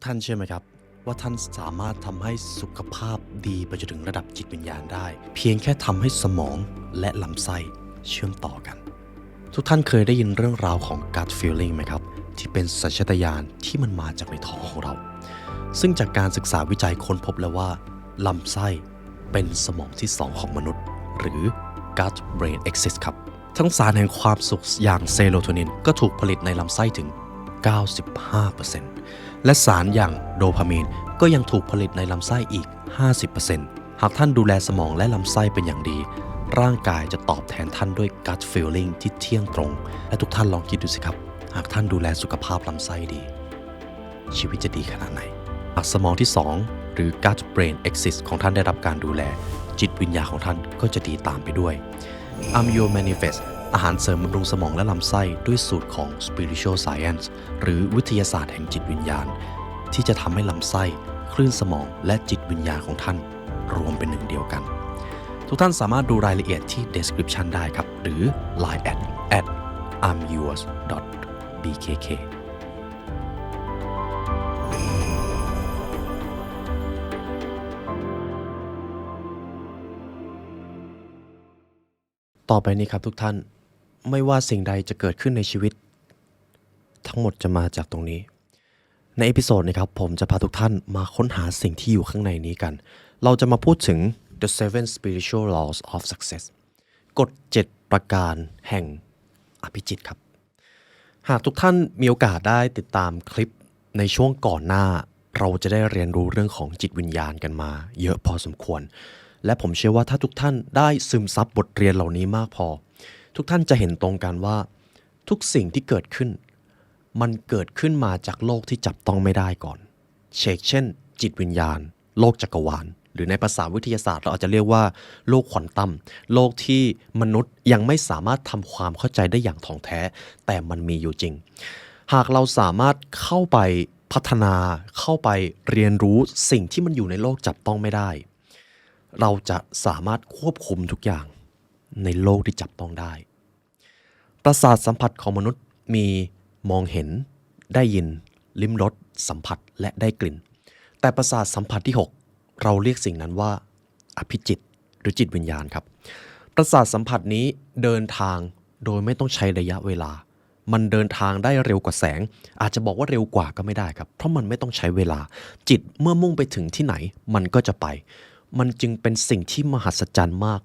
ท่านเชื่อไหมครับว่าท่านสามารถทำให้สุขภาพดีไปจนถึงระดับจิตวิญญาณได้เพียงแค่ทำให้สมองและลำไส้เชื่อมต่อกันทุกท่านเคยได้ยินเรื่องราวของ gut feeling ไหมครับที่เป็นสัญชาตญาณที่มันมาจากในท้องของเราซึ่งจากการศึกษาวิจัยค้นพบแล้วว่าลำไส้เป็นสมองที่2ของมนุษย์หรือ gut brain axis ครับทั้งสารแห่งความสุขอย่างเซโรโทนินก็ถูกผลิตในลำไส้ถึง 95% และสารอย่างโดพามีนก็ยังถูกผลิตในลำไส้อีก 50% หากท่านดูแลสมองและลำไส้เป็นอย่างดีร่างกายจะตอบแทนท่านด้วย gut feeling ที่เที่ยงตรงและทุกท่านลองคิดดูสิครับหากท่านดูแลสุขภาพลำไส้ดีชีวิตจะดีขนาดไหนหากสมองที่2หรือ gut brain axis ของท่านได้รับการดูแลจิตวิญญาณของท่านก็จะดีตามไปด้วย Amio Manifest อาหารเสริมบำรุงสมองและลำไส้ด้วยสูตรของ Spiritual Science หรือวิทยาศาสตร์แห่งจิตวิญญาณที่จะทำให้ลำไส้คลื่นสมองและจิตวิญญาณของท่านรวมเป็นหนึ่งเดียวกันทุกท่านสามารถดูรายละเอียดที่ description ได้ครับหรือ line at amyours.bkkต่อไปนี้ครับทุกท่านไม่ว่าสิ่งใดจะเกิดขึ้นในชีวิตทั้งหมดจะมาจากตรงนี้ในเอพิโซดนี้ครับผมจะพาทุกท่านมาค้นหาสิ่งที่อยู่ข้างในนี้กันเราจะมาพูดถึง The Seven Spiritual Laws of Success กฎ7ประการแห่งอภิจิตครับหากทุกท่านมีโอกาสได้ติดตามคลิปในช่วงก่อนหน้าเราจะได้เรียนรู้เรื่องของจิตวิญญาณกันมาเยอะพอสมควรและผมเชื่อว่าถ้าทุกท่านได้ซึมซับบทเรียนเหล่านี้มากพอทุกท่านจะเห็นตรงกันว่าทุกสิ่งที่เกิดขึ้นมันเกิดขึ้นมาจากโลกที่จับต้องไม่ได้ก่อนเช่นจิตวิญญาณโลกจักรวาลหรือในภาษาวิทยาศาสตร์เราอาจจะเรียกว่าโลกควอนตัมโลกที่มนุษย์ยังไม่สามารถทำความเข้าใจได้อย่างถ่องแท้แต่มันมีอยู่จริงหากเราสามารถเข้าไปพัฒนาเข้าไปเรียนรู้สิ่งที่มันอยู่ในโลกจับต้องไม่ได้เราจะสามารถควบคุมทุกอย่างในโลกที่จับต้องได้ประสาทสัมผัสของมนุษย์มีมองเห็นได้ยินลิ้มรสสัมผัสและได้กลิ่นแต่ประสาทสัมผัสที่6เราเรียกสิ่งนั้นว่าอภิจิตหรือจิตวิญญาณครับประสาทสัมผัสนี้เดินทางโดยไม่ต้องใช้ระยะเวลามันเดินทางได้เร็วกว่าแสงอาจจะบอกว่าเร็วกว่าก็ไม่ได้ครับเพราะมันไม่ต้องใช้เวลาจิตเมื่อมุ่งไปถึงที่ไหนมันก็จะไปมันจึงเป็นสิ่งที่มหัศจรรย์มาก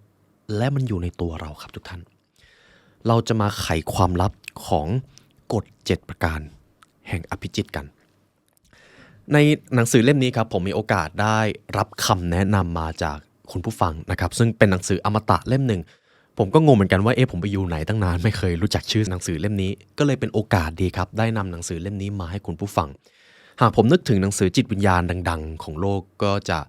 และมันอยู่ในตัวเราครับทุกท่านเราจะมาไขความลับของกฎ7ประการแห่งอภิจิตกันในหนังสือเล่มนี้ครับผมมีโอกาสได้รับคำแนะนำมาจากคุณผู้ฟังนะครับซึ่งเป็นหนังสืออมตะเล่มหนึ่งผมก็งงเหมือนกันว่าผมไปอยู่ไหนตั้งนานไม่เคยรู้จักชื่อหนังสือเล่มนี้ก็เลยเป็นโอกาสดีครับได้นำหนังสือเล่มนี้มาให้คุณผู้ฟังหากผมนึกถึงหนังสือจิตวิญญาณดังๆของโลกก็จะ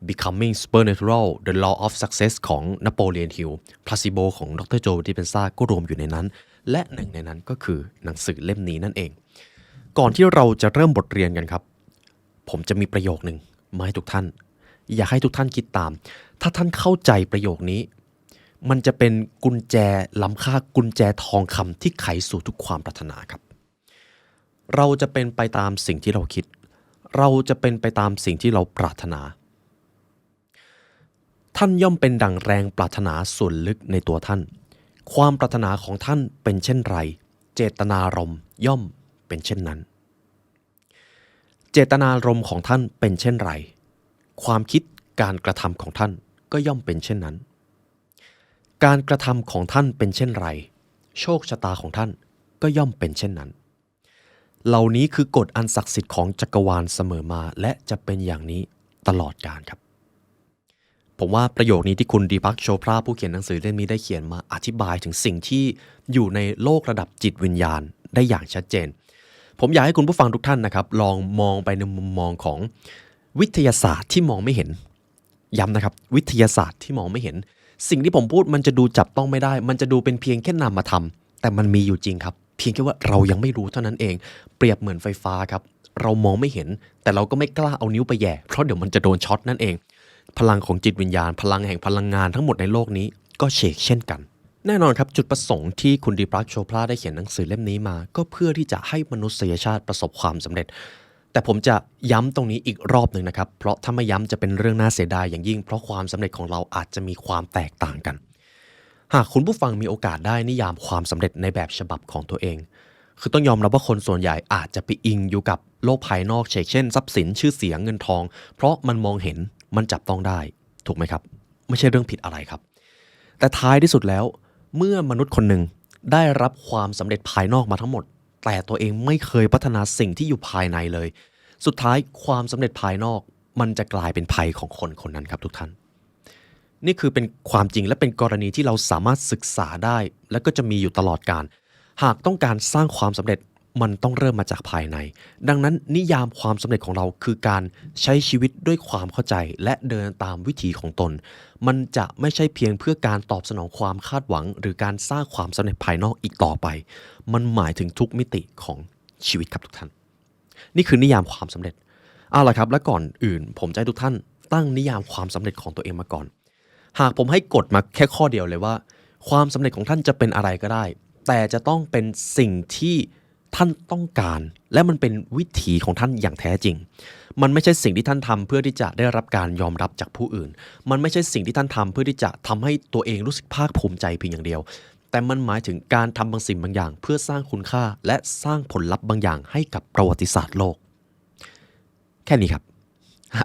Becoming Supernatural The Law of Success ของ Napoleon Hill Placebo ของดร. Joe Dispenza ก็รวมอยู่ในนั้นและหนึ่งในนั้นก็คือหนังสือเล่มนี้นั่นเองก่อนที่เราจะเริ่มบทเรียนกันครับผมจะมีประโยคนึงมาให้ทุกท่านอยากให้ทุกท่านคิดตามถ้าท่านเข้าใจประโยคนี้มันจะเป็นกุญแจล้ำค่ากุญแจทองคำที่ไขสู่ทุกความปรารถนาครับเราจะเป็นไปตามสิ่งที่เราคิดเราจะเป็นไปตามสิ่งที่เราปรารถนาท่านย่อมเป็นดั่งแรงปรารถนาส่วนลึกในตัวท่านความปรารถนาของท่านเป็นเช่นไรเจตนารมณ์ย่อมเป็นเช่นนั้นเจตนารมณ์ของท่านเป็นเช่นไรความคิดการกระทำของท่านก็ย่อมเป็นเช่นนั้นการกระทำของท่านเป็นเช่นไรโชคชะตาของท่านก็ย่อมเป็นเช่นนั้นเหล่านี้คือกฎอันศักดิ์สิทธิ์ของจักรวาลเสมอมาและจะเป็นอย่างนี้ตลอดกาลครับผมว่าประโยคนี้ที่คุณดีพักโชพราผู้เขียนหนังสือเล่มนี้ได้เขียนมาอธิบายถึงสิ่งที่อยู่ในโลกระดับจิตวิญญาณได้อย่างชัดเจนผมอยากให้คุณผู้ฟังทุกท่านนะครับลองมองไปในมุมมองของวิทยาศาสตร์ที่มองไม่เห็นย้ำนะครับวิทยาศาสตร์ที่มองไม่เห็นสิ่งที่ผมพูดมันจะดูจับต้องไม่ได้มันจะดูเป็นเพียงแค่นามธรรมแต่มันมีอยู่จริงครับเพียงแค่ว่าเรายังไม่รู้เท่านั้นเองเปรียบเหมือนไฟฟ้าครับเรามองไม่เห็นแต่เราก็ไม่กล้าเอานิ้วไปแย่เพราะเดี๋ยวมันจะโดนช็อตนั่นเองพลังของจิตวิญญาณพลังแห่งพลังงานทั้งหมดในโลกนี้ก็เช่นกันแน่นอนครับจุดประสงค์ที่คุณดีปรักโชพราได้เขียนหนังสือเล่มนี้มาก็เพื่อที่จะให้มนุษยชาติประสบความสำเร็จ แต่ผมจะย้ำตรงนี้อีกรอบหนึ่งนะครับเพราะถ้าไม่ย้ำจะเป็นเรื่องน่าเสียดายอย่างยิ่งเพราะความสำเร็จของเราอาจจะมีความแตกต่างกันหากคุณผู้ฟังมีโอกาสได้นิยามความสำเร็จในแบบฉบับของตัวเองคือต้องยอมรับว่าคนส่วนใหญ่อาจจะไปอิงอยู่กับโลกภายนอกเช่นทรัพย์สินชื่อเสียงเงินทองเพราะมันมองเห็นมันจับต้องได้ถูกไหมครับไม่ใช่เรื่องผิดอะไรครับแต่ท้ายที่สุดแล้วเมื่อมนุษย์คนหนึ่งได้รับความสำเร็จภายนอกมาทั้งหมดแต่ตัวเองไม่เคยพัฒนาสิ่งที่อยู่ภายในเลยสุดท้ายความสำเร็จภายนอกมันจะกลายเป็นภัยของคนคนนั้นครับทุกท่านนี่คือเป็นความจริงและเป็นกรณีที่เราสามารถศึกษาได้และก็จะมีอยู่ตลอดกาลหากต้องการสร้างความสำเร็จมันต้องเริ่มมาจากภายในดังนั้นนิยามความสำเร็จของเราคือการใช้ชีวิตด้วยความเข้าใจและเดินตามวิถีของตนมันจะไม่ใช่เพียงเพื่อการตอบสนองความคาดหวังหรือการสร้างความสำเร็จภายนอกอีกต่อไปมันหมายถึงทุกมิติของชีวิตครับทุกท่านนี่คือนิยามความสำเร็จเอาล่ะครับและก่อนอื่นผมจะให้ทุกท่านตั้งนิยามความสำเร็จของตัวเองมาก่อนหากผมให้กฎมาแค่ข้อเดียวเลยว่าความสำเร็จของท่านจะเป็นอะไรก็ได้แต่จะต้องเป็นสิ่งที่ท่านต้องการและมันเป็นวิถีของท่านอย่างแท้จริงมันไม่ใช่สิ่งที่ท่านทำเพื่อที่จะได้รับการยอมรับจากผู้อื่นมันไม่ใช่สิ่งที่ท่านทำเพื่อที่จะทำให้ตัวเองรู้สึกภาคภูมิใจเพียงอย่างเดียวแต่มันหมายถึงการทำบางสิ่งบางอย่างเพื่อสร้างคุณค่าและสร้างผลลัพธ์บางอย่างให้กับประวัติศาสตร์โลกแค่นี้ครับ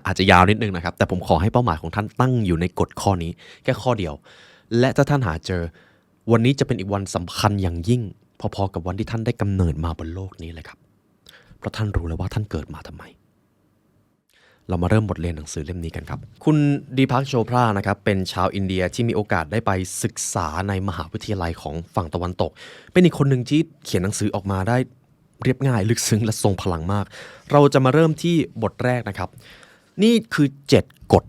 อาจจะยาวนิดนึงนะครับแต่ผมขอให้เป้าหมายของท่านตั้งอยู่ในกฎข้อนี้แค่ข้อเดียวและถ้าท่านหาเจอวันนี้จะเป็นอีกวันสำคัญอย่างยิ่งพอๆกับวันที่ท่านได้กำเนิดมาบนโลกนี้เลยครับเพราะท่านรู้แล้วว่าท่านเกิดมาทำไมเรามาเริ่มบทเรียนหนังสือเล่มนี้กันครับคุณดีพักโชพรานะครับเป็นชาวอินเดียที่มีโอกาสได้ไปศึกษาในมหาวิทยาลัยของฝั่งตะวันตกเป็นอีกคนหนึ่งที่เขียนหนังสือออกมาได้เรียบง่ายลึกซึ้งและทรงพลังมากเราจะมาเริ่มที่บทแรกนะครับนี่คือ7กฎ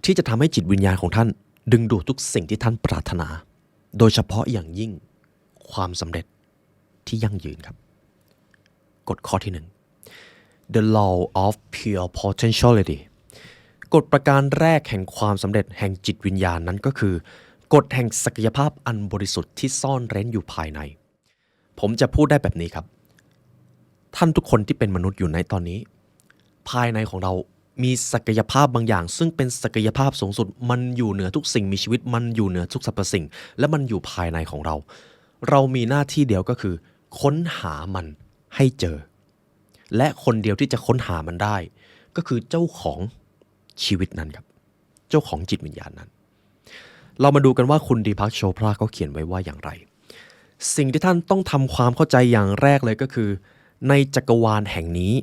ที่จะทำให้จิตวิญญาณของท่านดึงดูดทุกสิ่งที่ท่านปรารถนาโดยเฉพาะอย่างยิ่งความสำเร็จที่ยั่งยืนครับกฎข้อที่1 The Law of Pure Potentiality กฎประการแรกแห่งความสำเร็จแห่งจิตวิญญาณนั้นก็คือกฎแห่งศักยภาพอันบริสุทธิ์ที่ซ่อนเร้นอยู่ภายในผมจะพูดได้แบบนี้ครับท่านทุกคนที่เป็นมนุษย์อยู่ในตอนนี้ภายในของเรามีศักยภาพบางอย่างซึ่งเป็นศักยภาพสูงสุดมันอยู่เหนือทุกสิ่งมีชีวิตมันอยู่เหนือทุกสรรพสิ่งและมันอยู่ภายในของเราเรามีหน้าที่เดียวก็คือค้นหามันให้เจอและคนเดียวที่จะค้นหามันได้ก็คือเจ้าของชีวิตนั้นครับเจ้าของจิตวิญญาณนั้นเรามาดูกันว่าคุณดีพักโชพราเขาเขียนไว้ว่าอย่างไรสิ่งที่ท่านต้องทำความเข้าใจอย่างแรกเลยก็คือในจักรวาลแห่งนี้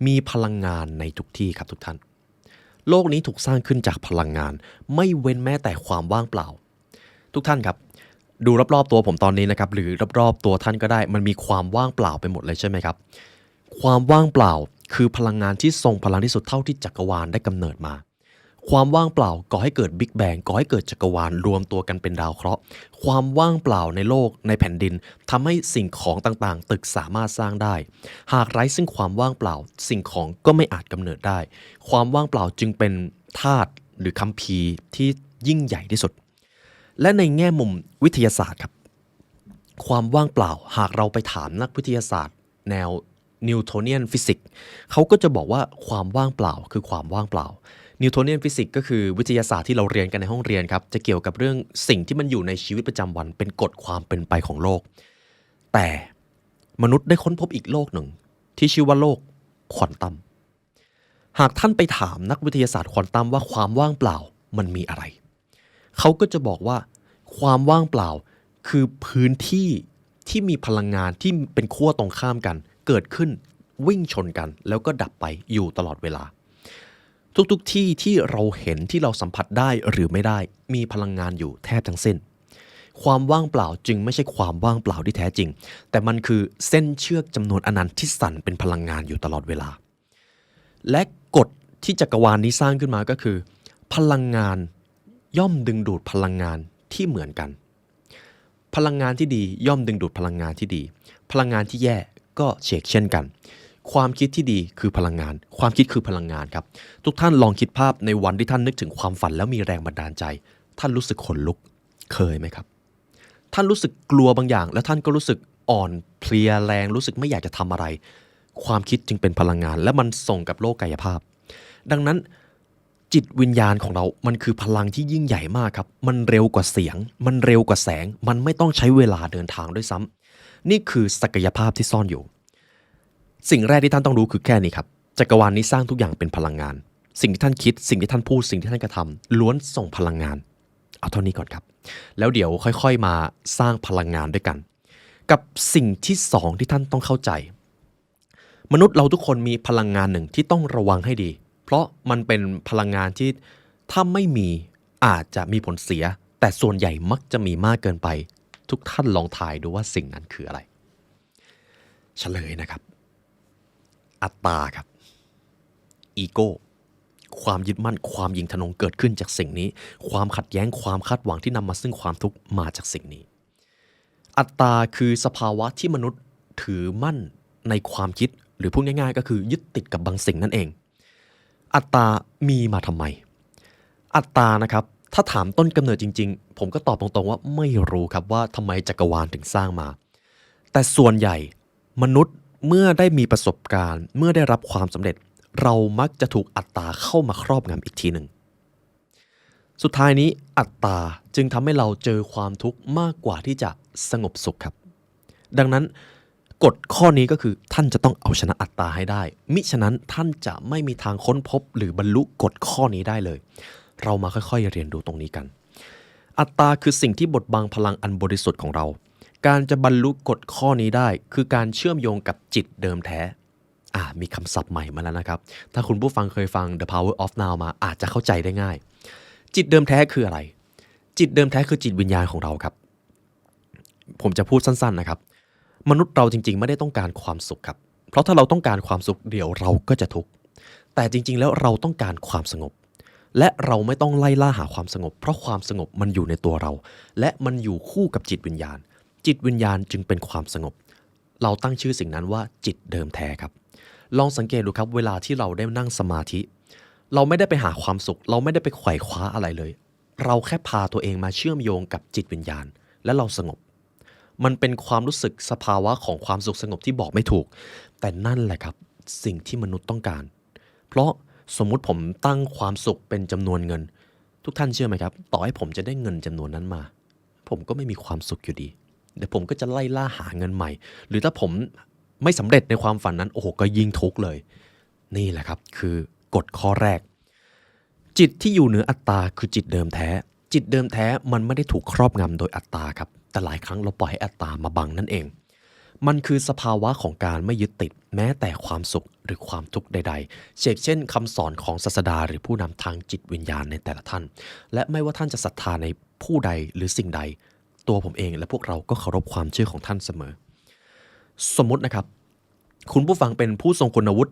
มีพลังงานในทุกที่ครับทุกท่านโลกนี้ถูกสร้างขึ้นจากพลังงานไม่เว้นแม้แต่ความว่างเปล่าทุกท่านครับดูรอบๆตัวผมตอนนี้นะครับหรือรอบๆตัวท่านก็ได้มันมีความว่างเปล่าไปหมดเลยใช่ไหมครับความว่างเปล่าคือพลังงานที่ทรงพลังที่สุดเท่าที่จักรวาลได้กำเนิดมาความว่างเปล่าก่อให้เกิดบิ๊กแบงก่อให้เกิดจักรวาลรวมตัวกันเป็นดาวเคราะห์ความว่างเปล่าในโลกในแผ่นดินทำให้สิ่งของต่างๆตึกสามารถสร้างได้หากไร้ซึ่งความว่างเปล่าสิ่งของก็ไม่อาจกำเนิดได้ความว่างเปล่าจึงเป็นธาตุหรือคัมภีร์ที่ยิ่งใหญ่ที่สุดและในแง่มุมวิทยาศาสตร์ครับความว่างเปล่าหากเราไปถามนักวิทยาศาสตร์แนวนิวโทเนียนฟิสิกส์เขาก็จะบอกว่าความว่างเปล่าคือความว่างเปล่านิวโทเนียนฟิสิกส์ก็คือวิทยาศาสตร์ที่เราเรียนกันในห้องเรียนครับจะเกี่ยวกับเรื่องสิ่งที่มันอยู่ในชีวิตประจำวันเป็นกฎความเป็นไปของโลกแต่มนุษย์ได้ค้นพบอีกโลกหนึ่งที่ชื่อว่าโลกควอนตัมหากท่านไปถามนักวิทยาศาสตร์ควอนตัมว่าความว่างเปล่ามันมีอะไรเขาก็จะบอกว่าความว่างเปล่าคือพื้นที่ที่มีพลังงานที่เป็นขั้วตรงข้ามกันเกิดขึ้นวิ่งชนกันแล้วก็ดับไปอยู่ตลอดเวลาทุกที่ที่เราเห็นที่เราสัมผัสได้หรือไม่ได้มีพลังงานอยู่แทบทั้งสิ้นความว่างเปล่าจึงไม่ใช่ความว่างเปล่าที่แท้จริงแต่มันคือเส้นเชือกจำนวนอนันต์ที่สั่นเป็นพลังงานอยู่ตลอดเวลาและกฎที่จักรวาลนี้สร้างขึ้นมาก็คือพลังงานย่อมดึงดูดพลังงานที่เหมือนกันพลังงานที่ดีย่อมดึงดูดพลังงานที่ดีพลังงานที่แย่ก็เช่นกันความคิดที่ดีคือพลังงานความคิดคือพลังงานครับทุกท่านลองคิดภาพในวันที่ท่านนึกถึงความฝันแล้วมีแรงบันดาลใจท่านรู้สึกขนลุกเคยไหมครับท่านรู้สึกกลัวบางอย่างแล้วท่านก็รู้สึกอ่อนเพลียแรงรู้สึกไม่อยากจะทำอะไร ความคิดจึงเป็นพลังงานและมันส่งกับโลกกายภาพดังนั้นจิตวิญญาณของเรามันคือพลังที่ยิ่งใหญ่มากครับมันเร็วกว่าเสียงมันเร็วกว่าแสงมันไม่ต้องใช้เวลาเดินทางด้วยซ้ำนี่คือศักยภาพที่ซ่อนอยู่สิ่งแรกที่ท่านต้องรู้คือแค่นี้ครับจักรวาลนี้สร้างทุกอย่างเป็นพลังงานสิ่งที่ท่านคิดสิ่งที่ท่านพูดสิ่งที่ท่านกระทำล้วนส่งพลังงานเอาเท่านี้ก่อนครับแล้วเดี๋ยวค่อยๆมาสร้างพลังงานด้วยกันกับสิ่งที่สองที่ท่านต้องเข้าใจมนุษย์เราทุกคนมีพลังงานหนึ่งที่ต้องระวังให้ดีเพราะมันเป็นพลังงานที่ถ้าไม่มีอาจจะมีผลเสียแต่ส่วนใหญ่มักจะมีมากเกินไปทุกท่านลองทายดูว่าสิ่งนั้นคืออะไรเฉลยนะครับอัตตาครับอีโก้ความยึดมั่นความยิงทะนงเกิดขึ้นจากสิ่งนี้ความขัดแย้งความคาดหวังที่นำมาซึ่งความทุกข์มาจากสิ่งนี้อัตตาคือสภาวะที่มนุษย์ถือมั่นในความคิดหรือพูดง่ายๆก็คือยึดติดกับบางสิ่งนั่นเองอัตตามีมาทำไมอัตตานะครับถ้าถามต้นกำเนิดจริงๆผมก็ตอบตรงๆว่าไม่รู้ครับว่าทำไมจักรวาลถึงสร้างมาแต่ส่วนใหญ่มนุษย์เมื่อได้มีประสบการณ์เมื่อได้รับความสำเร็จเรามักจะถูกอัตตาเข้ามาครอบงำอีกทีหนึ่งสุดท้ายนี้อัตตาจึงทำให้เราเจอความทุกข์มากกว่าที่จะสงบสุขครับดังนั้นกฎข้อนี้ก็คือท่านจะต้องเอาชนะอัตตาให้ได้มิฉะนั้นท่านจะไม่มีทางค้นพบหรือบรรลุกฎข้อนี้ได้เลยเรามาค่อยๆเรียนรู้ตรงนี้กันอัตตาคือสิ่งที่บดบังพลังอันบริสุทธิ์ของเราการจะบรรลุกฎข้อนี้ได้คือการเชื่อมโยงกับจิตเดิมแท้มีคำศัพท์ใหม่มาแล้วนะครับถ้าคุณผู้ฟังเคยฟัง The Power of Now มาอาจจะเข้าใจได้ง่ายจิตเดิมแท้คืออะไรจิตเดิมแท้คือจิตวิญญาณของเราครับผมจะพูดสั้นๆนะครับมนุษย์เราจริงๆไม่ได้ต้องการความสุขครับเพราะถ้าเราต้องการความสุขเดี๋ยวเราก็จะทุกข์แต่จริงๆแล้วเราต้องการความสงบและเราไม่ต้องไล่ล่าหาความสงบเพราะความสงบมันอยู่ในตัวเราและมันอยู่คู่กับจิตวิญญาณจิตวิญญาณจึงเป็นความสงบเราตั้งชื่อสิ่งนั้นว่าจิตเดิมแท้ครับลองสังเกตดูครับเวลาที่เราได้นั่งสมาธิเราไม่ได้ไปหาความสุขเราไม่ได้ไปไขว่คว้าอะไรเลยเราแค่พาตัวเองมาเชื่อมโยงกับจิตวิญญาณและเราสงบมันเป็นความรู้สึกสภาวะของความสุขสงบที่บอกไม่ถูกแต่นั่นแหละครับสิ่งที่มนุษย์ต้องการเพราะสมมุติผมตั้งความสุขเป็นจำนวนเงินทุกท่านเชื่อไหมครับต่อให้ผมจะได้เงินจำนวนนั้นมาผมก็ไม่มีความสุขอยู่ดีเดี๋ยวผมก็จะไล่ล่าหาเงินใหม่หรือถ้าผมไม่สำเร็จในความฝันนั้นโอ้โหก็ยิ่งทุกข์เลยนี่แหละครับคือกฎข้อแรกจิตที่อยู่เหนืออัตตาคือจิตเดิมแท้จิตเดิมแท้มันไม่ได้ถูกครอบงำโดยอัตตาครับแต่หลายครั้งเราปล่อยให้อัตตามาบังนั่นเองมันคือสภาวะของการไม่ยึดติดแม้แต่ความสุขหรือความทุกข์ใดๆเช่นคำสอนของศาสดาหรือผู้นำทางจิตวิญญาณในแต่ละท่านและไม่ว่าท่านจะศรัทธาในผู้ใดหรือสิ่งใดตัวผมเองและพวกเราก็เคารพความเชื่อของท่านเสมอสมมุตินะครับคุณผู้ฟังเป็นผู้ทรงคุณวุฒิ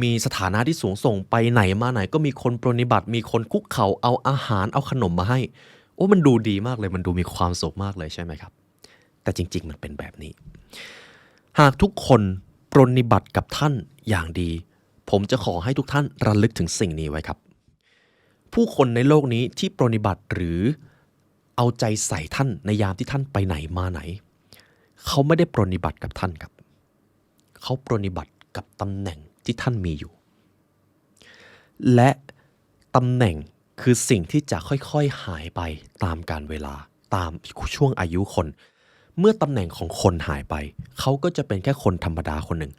มีสถานะที่สูงส่งไปไหนมาไหนก็มีคนปรนนิบัติมีคนคุกเข่าเอาอาหารเอาขนมมาให้โอ้มันดูดีมากเลยมันดูมีความสุขมากเลยใช่ไหมครับแต่จริงๆมันเป็นแบบนี้หากทุกคนปรนนิบัติกับท่านอย่างดีผมจะขอให้ทุกท่านระลึกถึงสิ่งนี้ไว้ครับผู้คนในโลกนี้ที่ปรนนิบัติหรือเอาใจใส่ท่านในยามที่ท่านไปไหนมาไหนเขาไม่ได้ปรนนิบัติกับท่านครับเขาปรนนิบัติกับตำแหน่งที่ท่านมีอยู่และตำแหน่งคือสิ่งที่จะค่อยๆหายไปตามกาลเวลาตามช่วงอายุคนเมื่อตำแหน่งของคนหายไปเขาก็จะเป็นแค่คนธรรมดาคนหนึ่ง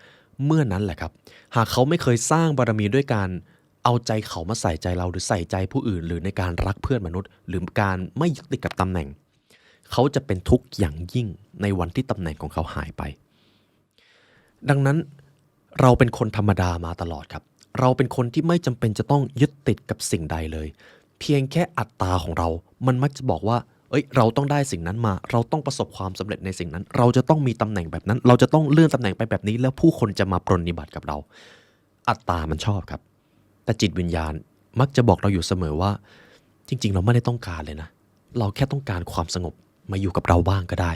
เมื่อนั้นแหละครับหากเขาไม่เคยสร้างบารมีด้วยการเอาใจเขามาใส่ใจเราหรือใส่ใจผู้อื่นหรือในการรักเพื่อนมนุษย์หรือการไม่ยึดติดกับตำแหน่งเขาจะเป็นทุกข์อย่างยิ่งในวันที่ตำแหน่งของเขาหายไปดังนั้นเราเป็นคนธรรมดามาตลอดครับเราเป็นคนที่ไม่จำเป็นจะต้องยึดติดกับสิ่งใดเลยเพียงแค่อัตตาของเรามันมักจะบอกว่าเราต้องได้สิ่งนั้นมาเราต้องประสบความสำเร็จในสิ่งนั้นเราจะต้องมีตำแหน่งแบบนั้นเราจะต้องเลื่อนตำแหน่งไปแบบนี้แล้วผู้คนจะมาปรนนิบัติกับเราอัตตามันชอบครับแต่จิตวิญญาณมักจะบอกเราอยู่เสมอว่าจริงๆเราไม่ได้ต้องการเลยนะเราแค่ต้องการความสงบมาอยู่กับเราบ้างก็ได้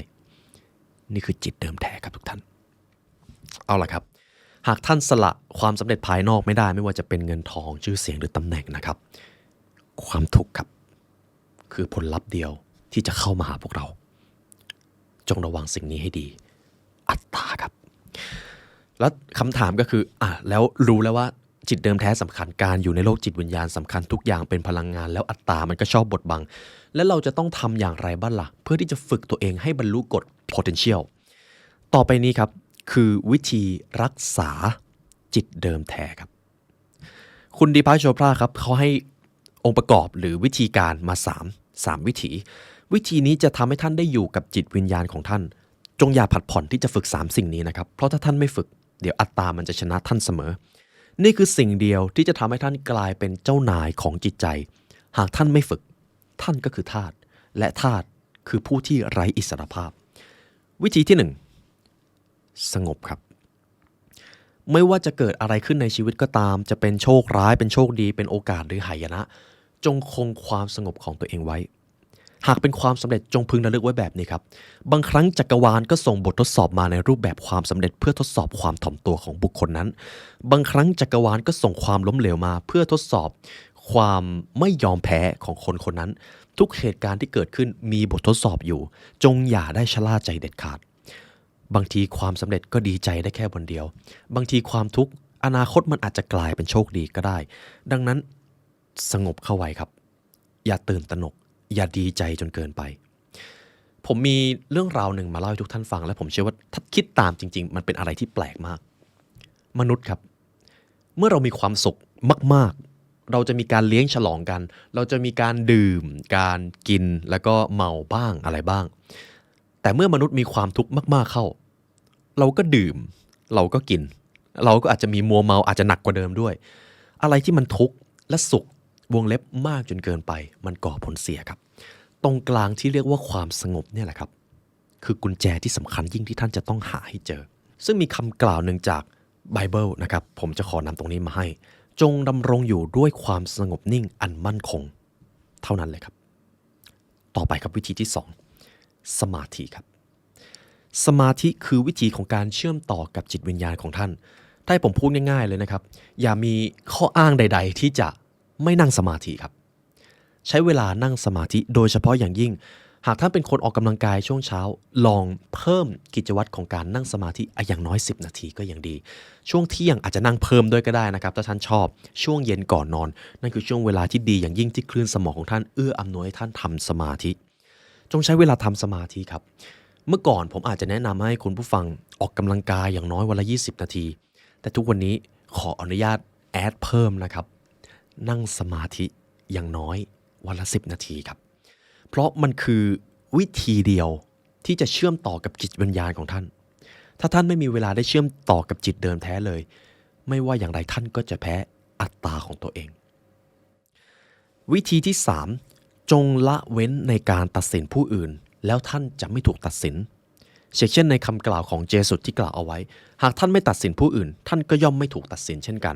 นี่คือจิตเดิมแท้ครับทุกท่านเอาล่ะครับหากท่านสละความสำเร็จภายนอกไม่ได้ไม่ว่าจะเป็นเงินทองชื่อเสียงหรือตำแหน่งนะครับความทุกข์ครับคือผลลัพธ์เดียวที่จะเข้ามาหาพวกเราจงระวังสิ่งนี้ให้ดีอัตตาครับ แล้วคำถามก็คือแล้วรู้แล้วว่าจิตเดิมแท้สำคัญการอยู่ในโลกจิตวิญญาณสำคัญทุกอย่างเป็นพลังงานแล้วอัตตามันก็ชอบบดบังแล้วเราจะต้องทำอย่างไรบ้างล่ะเพื่อที่จะฝึกตัวเองให้บรรลุกฎ potential ต่อไปนี้ครับคือวิธีรักษาจิตเดิมแท้ครับคุณดีพาโชพราครับเขาให้องค์ประกอบหรือวิธีการมา3วิธีวิธีนี้จะทำให้ท่านได้อยู่กับจิตวิญญาณของท่านจงอย่าผัดผ่อนที่จะฝึก3สิ่งนี้นะครับเพราะถ้าท่านไม่ฝึกเดี๋ยวอัตตามันจะชนะท่านเสมอนี่คือสิ่งเดียวที่จะทำให้ท่านกลายเป็นเจ้านายของจิตใจหากท่านไม่ฝึกท่านก็คือทาสและทาสคือผู้ที่ไร้อิสรภาพวิธีที่1สงบครับไม่ว่าจะเกิดอะไรขึ้นในชีวิตก็ตามจะเป็นโชคร้ายเป็นโชคดีเป็นโอกาสหรือหายนะจงคงความสงบของตัวเองไว้หากเป็นความสำเร็จจงพึงระลึกไว้แบบนี้ครับบางครั้งจักรวาลก็ส่งบททดสอบมาในรูปแบบความสำเร็จเพื่อทดสอบความถ่อมตัวของบุคคลนั้นบางครั้งจักรวาลก็ส่งความล้มเหลวมาเพื่อทดสอบความไม่ยอมแพ้ของคนคนนั้นทุกเหตุการณ์ที่เกิดขึ้นมีบททดสอบอยู่จงอย่าได้ชะล่าใจเด็ดขาดบางทีความสำเร็จก็ดีใจได้แค่วันเดียวบางทีความทุกข์อนาคตมันอาจจะกลายเป็นโชคดีก็ได้ดังนั้นสงบเข้าไว้ครับอย่าตื่นตระหนกอย่าดีใจจนเกินไปผมมีเรื่องราวหนึ่งมาเล่าให้ทุกท่านฟังและผมเชื่อว่าถ้าคิดตามจริงๆมันเป็นอะไรที่แปลกมากมนุษย์ครับเมื่อเรามีความสุขมากๆเราจะมีการเลี้ยงฉลองกันเราจะมีการดื่มการกินแล้วก็เมาบ้างอะไรบ้างแต่เมื่อมนุษย์มีความทุกข์มากๆเข้าเราก็ดื่มเราก็กินเราก็อาจจะมีมัวเมาอาจจะหนักกว่าเดิมด้วยอะไรที่มันทุกข์และสุขวงเล็บมากจนเกินไปมันก่อผลเสียครับตรงกลางที่เรียกว่าความสงบเนี่ยแหละครับคือกุญแจที่สำคัญยิ่งที่ท่านจะต้องหาให้เจอซึ่งมีคำกล่าวหนึ่งจากไบเบิลนะครับผมจะขอนำตรงนี้มาให้จงดำรงอยู่ด้วยความสงบนิ่งอันมั่นคงเท่านั้นเลยครับต่อไปครับวิธีที่2สมาธิครับสมาธิคือวิธีของการเชื่อมต่อกับจิตวิญญาณของท่านถ้าให้ผมพูดง่ายๆเลยนะครับอย่ามีข้ออ้างใดๆที่จะไม่นั่งสมาธิครับใช้เวลานั่งสมาธิโดยเฉพาะอย่างยิ่งหากท่านเป็นคนออกกำลังกายช่วงเช้าลองเพิ่มกิจวัตรของการนั่งสมาธิอย่างน้อย10นาทีก็ยังดีช่วงเที่ยงอาจจะนั่งเพิ่มด้วยก็ได้นะครับถ้าท่านชอบช่วงเย็นก่อนนอนนั่นคือช่วงเวลาที่ดีอย่างยิ่งที่คลื่นสมองของท่านเอื้ออำนวยให้ท่านทำสมาธิจงใช้เวลาทำสมาธิครับเมื่อก่อนผมอาจจะแนะนำให้คุณผู้ฟังออกกำลังกายอย่างน้อยวันละ20นาทีแต่ทุกวันนี้ขออนุญาตแอดเพิ่มนะครับนั่งสมาธิอย่างน้อยวันละ10นาทีครับเพราะมันคือวิธีเดียวที่จะเชื่อมต่อกับจิตวิญญาณของท่านถ้าท่านไม่มีเวลาได้เชื่อมต่อกับจิตเดิมแท้เลยไม่ว่าอย่างไรท่านก็จะแพ้อัตตาของตัวเองวิธีที่3จงละเว้นในการตัดสินผู้อื่นแล้วท่านจะไม่ถูกตัดสินเช่นในคำกล่าวของเจสุสที่กล่าวเอาไว้หากท่านไม่ตัดสินผู้อื่นท่านก็ย่อมไม่ถูกตัดสินเช่นกัน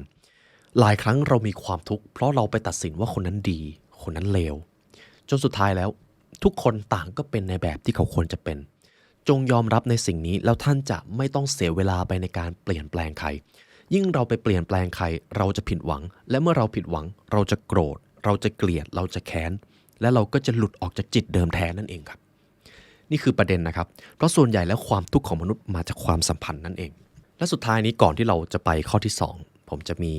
หลายครั้งเรามีความทุกข์เพราะเราไปตัดสินว่าคนนั้นดีคนนั้นเลวจนสุดท้ายแล้วทุกคนต่างก็เป็นในแบบที่เขาควรจะเป็นจงยอมรับในสิ่งนี้แล้วท่านจะไม่ต้องเสียเวลาไปในการเปลี่ยนแปลงใครยิ่งเราไปเปลี่ยนแปลงใครเราจะผิดหวังและเมื่อเราผิดหวังเราจะโกรธเราจะเกลียดเราจะแค้นและเราก็จะหลุดออกจากจิตเดิมแท้นั่นเองครับนี่คือประเด็นนะครับเพราะส่วนใหญ่แล้วความทุกข์ของมนุษย์มาจากความสัมพันธ์นั่นเองและสุดท้ายนี้ก่อนที่เราจะไปข้อที่2ผมจะมี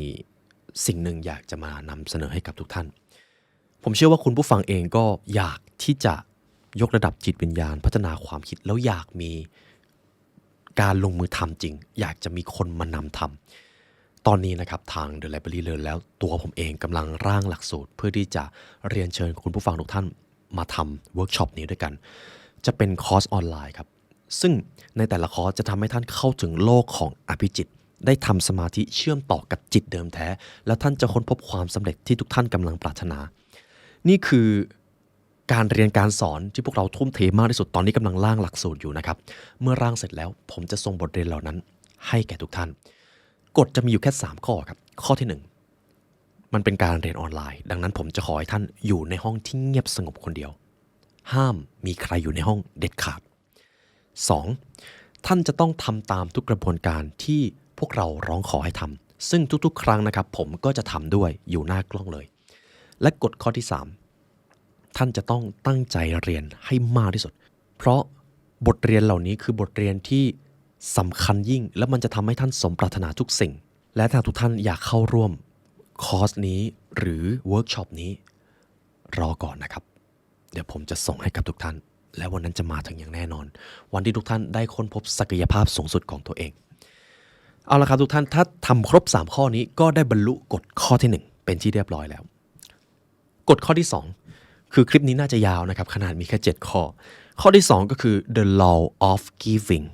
สิ่งหนึ่งอยากจะมานำเสนอให้กับทุกท่านผมเชื่อว่าคุณผู้ฟังเองก็อยากที่จะยกระดับจิตวิญญาณพัฒนาความคิดแล้วอยากมีการลงมือทำจริงอยากจะมีคนมานำทำตอนนี้นะครับทาง The Library Learn แล้วตัวผมเองกำลังร่างหลักสูตรเพื่อที่จะเรียนเชิญคุณผู้ฟังทุกท่านมาทำเวิร์กช็อปนี้ด้วยกันจะเป็นคอร์สออนไลน์ครับซึ่งในแต่ละคอร์สจะทำให้ท่านเข้าถึงโลกของอภิจิตได้ทำสมาธิเชื่อมต่อกับจิตเดิมแท้แล้วท่านจะค้นพบความสำเร็จที่ทุกท่านกำลังปรารถนานี่คือการเรียนการสอนที่พวกเราทุ่มเทมากที่สุดตอนนี้กำลังร่างหลักสูตรอยู่นะครับเมื่อร่างเสร็จแล้วผมจะส่งบทเรียนเหล่านั้นให้แก่ทุกท่านกฎจะมีอยู่แค่3ข้อครับข้อที่1มันเป็นการเรียนออนไลน์ดังนั้นผมจะขอให้ท่านอยู่ในห้องที่เงียบสงบคนเดียวห้ามมีใครอยู่ในห้องเด็ดขาด 2. ท่านจะต้องทำตามทุกกระบวนการที่พวกเราร้องขอให้ทำซึ่งทุกๆครั้งนะครับผมก็จะทำด้วยอยู่หน้ากล้องเลยและกฎข้อที่3ท่านจะต้องตั้งใจเรียนให้มากที่สุดเพราะบทเรียนเหล่านี้คือบทเรียนที่ สำคัญยิ่งและมันจะทำให้ท่านสมปรารถนาทุกสิ่งและถ้าทุกท่านอยากเข้าร่วมคอร์สนี้หรือเวิร์กช็อปนี้รอก่อนนะครับเดี๋ยวผมจะส่งให้กับทุกท่านและวันนั้นจะมาถึงอย่างแน่นอนวันที่ทุกท่านได้ค้นพบศักยภาพสูงสุดของตัวเองเอาละครับทุกท่านถ้าทำครบ3ข้อนี้ก็ได้บรรลุกฎข้อที่1เป็นที่เรียบร้อยแล้วกฎข้อที่2คือคลิปนี้น่าจะยาวนะครับขนาดมีแค่7ข้อที่2ก็คือ the law of giving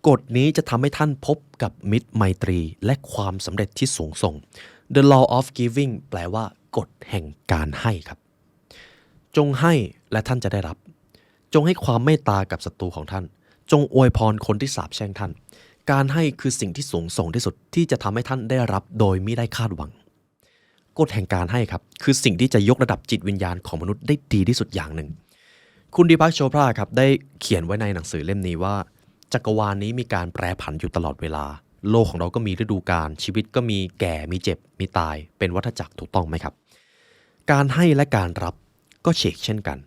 กฎนี้จะทำให้ท่านพบกับมิตรไมตรีและความสำเร็จที่สูงส่ง the law of giving แปลว่ากฎแห่งการให้ครับจงให้และท่านจะได้รับจงให้ความเมตตากับศัตรูของท่านจงอวยพรคนที่สาปแช่งท่านการให้คือสิ่งที่สูงส่งที่สุดที่จะทำให้ท่านได้รับโดยไม่ได้คาดหวังกฎแห่งการให้ครับคือสิ่งที่จะยกระดับจิตวิญญาณของมนุษย์ได้ดีที่สุดอย่างหนึ่งคุณดีพักโชพราครับได้เขียนไว้ในหนังสือเล่มนี้ว่าจักรวาลนี้มีการแปรผันอยู่ตลอดเวลาโลกของเราก็มีฤดูกาลชีวิตก็มีแก่มีเจ็บมีตายเป็นวัฏจักรถูกต้องไหมครับการให้และการรับก็เช่นเช่นกัน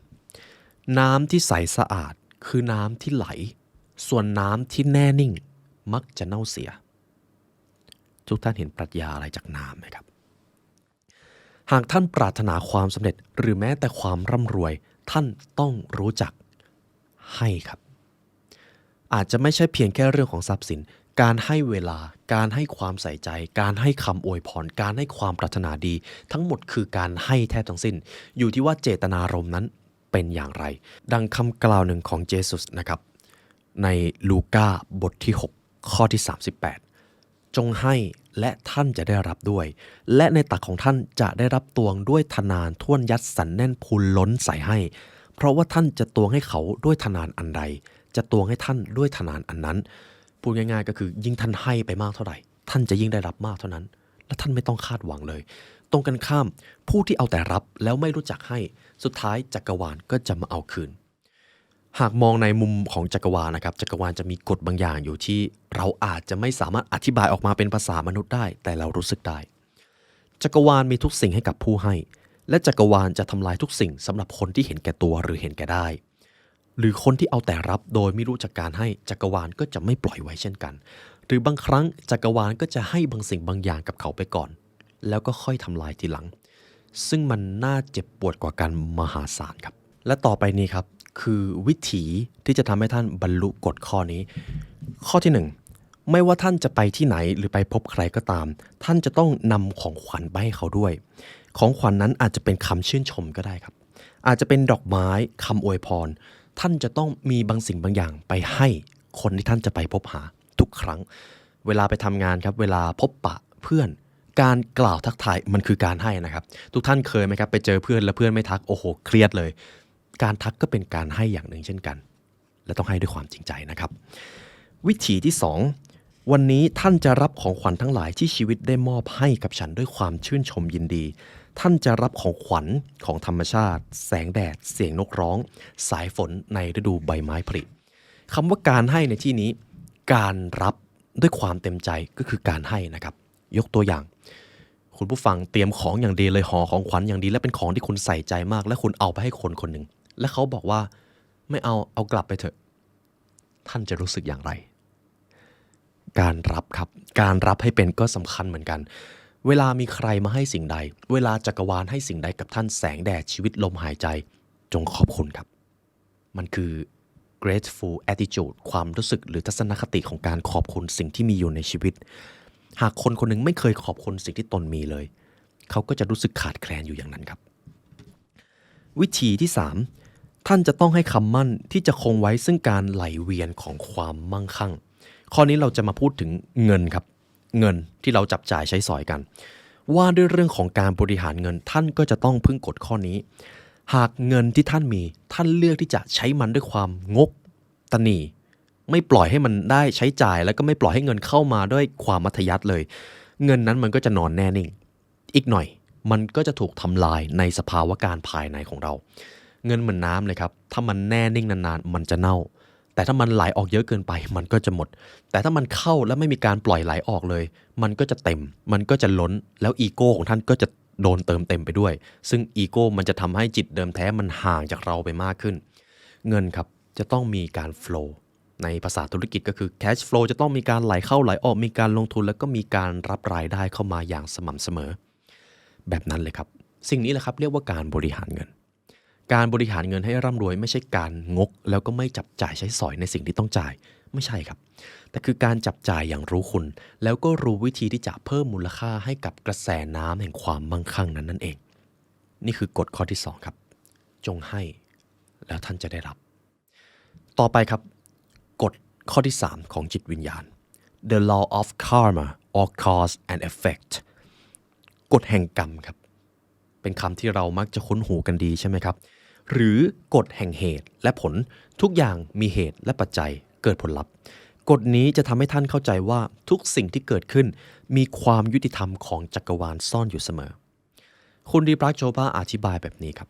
น้ำที่ใสสะอาดคือน้ำที่ไหลส่วนน้ำที่แน่นิ่งมักจะเน่าเสียทุกท่านเห็นปรัชญาอะไรจากน้ำไหมครับหากท่านปรารถนาความสำเร็จหรือแม้แต่ความร่ำรวยท่านต้องรู้จักให้ครับอาจจะไม่ใช่เพียงแค่เรื่องของทรัพย์สินการให้เวลาการให้ความใส่ใจการให้คำอวยพรการให้ความปรารถนาดีทั้งหมดคือการให้แท้ทั้งสิ้นอยู่ที่ว่าเจตนารมณ์นั้นเป็นอย่างไรดังคำกล่าวหนึ่งของเยซูนะครับในลูกาบทที่6ข้อที่38จงให้และท่านจะได้รับด้วยและในตักของท่านจะได้รับตวงด้วยทนานท่วนยัดสันแน่นพูนล้นใส่ให้เพราะว่าท่านจะตวงให้เขาด้วยทนานอันใดจะตวงให้ท่านด้วยทนานอันนั้นพูดง่ายๆก็คือยิ่งท่านให้ไปมากเท่าไหร่ท่านจะยิ่งได้รับมากเท่านั้นและท่านไม่ต้องคาดหวังเลยตรงกันข้ามผู้ที่เอาแต่รับแล้วไม่รู้จักให้สุดท้ายจักรวาลก็จะมาเอาคืนหากมองในมุมของจักรวาลนะครับจักรวาลจะมีกฎบางอย่างอยู่ที่เราอาจจะไม่สามารถอธิบายออกมาเป็นภาษามนุษย์ได้แต่เรารู้สึกได้จักรวาลมีทุกสิ่งให้กับผู้ให้และจักรวาลจะทำลายทุกสิ่งสำหรับคนที่เห็นแก่ตัวหรือเห็นแก่ได้หรือคนที่เอาแต่รับโดยไม่รู้จักการให้จักรวาลก็จะไม่ปล่อยไว้เช่นกันหรือบางครั้งจักรวาลก็จะให้บางสิ่งบางอย่างกับเขาไปก่อนแล้วก็ค่อยทำลายทีหลังซึ่งมันน่าเจ็บปวดกว่ากันมหาศาลครับและต่อไปนี้ครับคือวิถีที่จะทำให้ท่านบรรลุกฎข้อนี้ข้อที่1ไม่ว่าท่านจะไปที่ไหนหรือไปพบใครก็ตามท่านจะต้องนำของขวัญไปให้เขาด้วยของขวัญนั้นอาจจะเป็นคำชื่นชมก็ได้ครับอาจจะเป็นดอกไม้คำอวยพรท่านจะต้องมีบางสิ่งบางอย่างไปให้คนที่ท่านจะไปพบหาทุกครั้งเวลาไปทำงานครับเวลาพบปะเพื่อนการกล่าวทักทายมันคือการให้นะครับทุกท่านเคยไหมครับไปเจอเพื่อนแล้วเพื่อนไม่ทักโอ้โหเครียดเลยการทักก็เป็นการให้อย่างหนึ่งเช่นกันและต้องให้ด้วยความจริงใจนะครับวิธีที่2วันนี้ท่านจะรับของขวัญทั้งหลายที่ชีวิตได้มอบให้กับฉันด้วยความชื่นชมยินดีท่านจะรับของขวัญของธรรมชาติแสงแดดเสียงนกร้องสายฝนในฤดูใบไม้ผลิคำว่าการให้ในที่นี้การรับด้วยความเต็มใจก็คือการให้นะครับยกตัวอย่างคุณผู้ฟังเตรียมของอย่างดีเลยห่อของขวัญอย่างดีและเป็นของที่คุณใส่ใจมากและคุณเอาไปให้คนคนหนึ่งและเขาบอกว่าไม่เอากลับไปเถอะท่านจะรู้สึกอย่างไรการรับครับการรับให้เป็นก็สำคัญเหมือนกันเวลามีใครมาให้สิ่งใดเวลาจักรวาลให้สิ่งใดกับท่านแสงแดดชีวิตลมหายใจจงขอบคุณครับมันคือ grateful attitude ความรู้สึกหรือทัศนคติของการขอบคุณสิ่งที่มีอยู่ในชีวิตหากคนคนหนึ่งไม่เคยขอบคุณสิ่งที่ตนมีเลยเขาก็จะรู้สึกขาดแคลนอยู่อย่างนั้นครับวิธีที่3ท่านจะต้องให้คำมั่นที่จะคงไว้ซึ่งการไหลเวียนของความมั่งคั่งข้อนี้เราจะมาพูดถึงเงินครับเงินที่เราจับจ่ายใช้สอยกันว่าด้วยเรื่องของการบริหารเงินท่านก็จะต้องพึ่งกฎข้อนี้หากเงินที่ท่านมีท่านเลือกที่จะใช้มันด้วยความงกตนีไม่ปล่อยให้มันได้ใช้จ่ายแล้วก็ไม่ปล่อยให้เงินเข้ามาด้วยความมัธยัสถ์เลยเงินนั้นมันก็จะนอนแน่นิ่งอีกหน่อยมันก็จะถูกทำลายในสภาวะการภายในของเราเงินเหมือนน้ำเลยครับถ้ามันแน่นิ่งนานๆมันจะเน่าแต่ถ้ามันไหลออกเยอะเกินไปมันก็จะหมดแต่ถ้ามันเข้าแล้วไม่มีการปล่อยไหลออกเลยมันก็จะเต็มมันก็จะล้นแล้วอีโก้ของท่านก็จะโดนเติมเต็มไปด้วยซึ่งอีโก้มันจะทำให้จิตเดิมแท้มันห่างจากเราไปมากขึ้นเงินครับจะต้องมีการโฟลว์ ในภาษาธุรกิจก็คือ cash flow จะต้องมีการไหลเข้าไหลออกมีการลงทุนแล้วก็มีการรับรายได้เข้ามาอย่างสม่ำเสมอแบบนั้นเลยครับสิ่งนี้แหละครับเรียกว่าการบริหารเงินการบริหารเงินให้ร่ำรวยไม่ใช่การงกแล้วก็ไม่จับจ่ายใช้สอยในสิ่งที่ต้องจ่ายไม่ใช่ครับแต่คือการจับจ่ายอย่างรู้คุณแล้วก็รู้วิธีที่จะเพิ่มมูลค่าให้กับกระแสน้ำแห่งความมั่งคั่งนั้นนั่นเองนี่คือกฎข้อที่2ครับจงให้แล้วท่านจะได้รับต่อไปครับกฎข้อที่3ของจิตวิญญาณ The law of karma or cause and effect กฎแห่งกรรมครับเป็นคำที่เรามักจะคุ้นหูกันดีใช่ไหมครับหรือกฎแห่งเหตุและผลทุกอย่างมีเหตุและปัจจัยเกิดผลลัพธ์กฎนี้จะทำให้ท่านเข้าใจว่าทุกสิ่งที่เกิดขึ้นมีความยุติธรรมของจักรวาลซ่อนอยู่เสมอคุณดีปรักโจบาอธิบายแบบนี้ครับ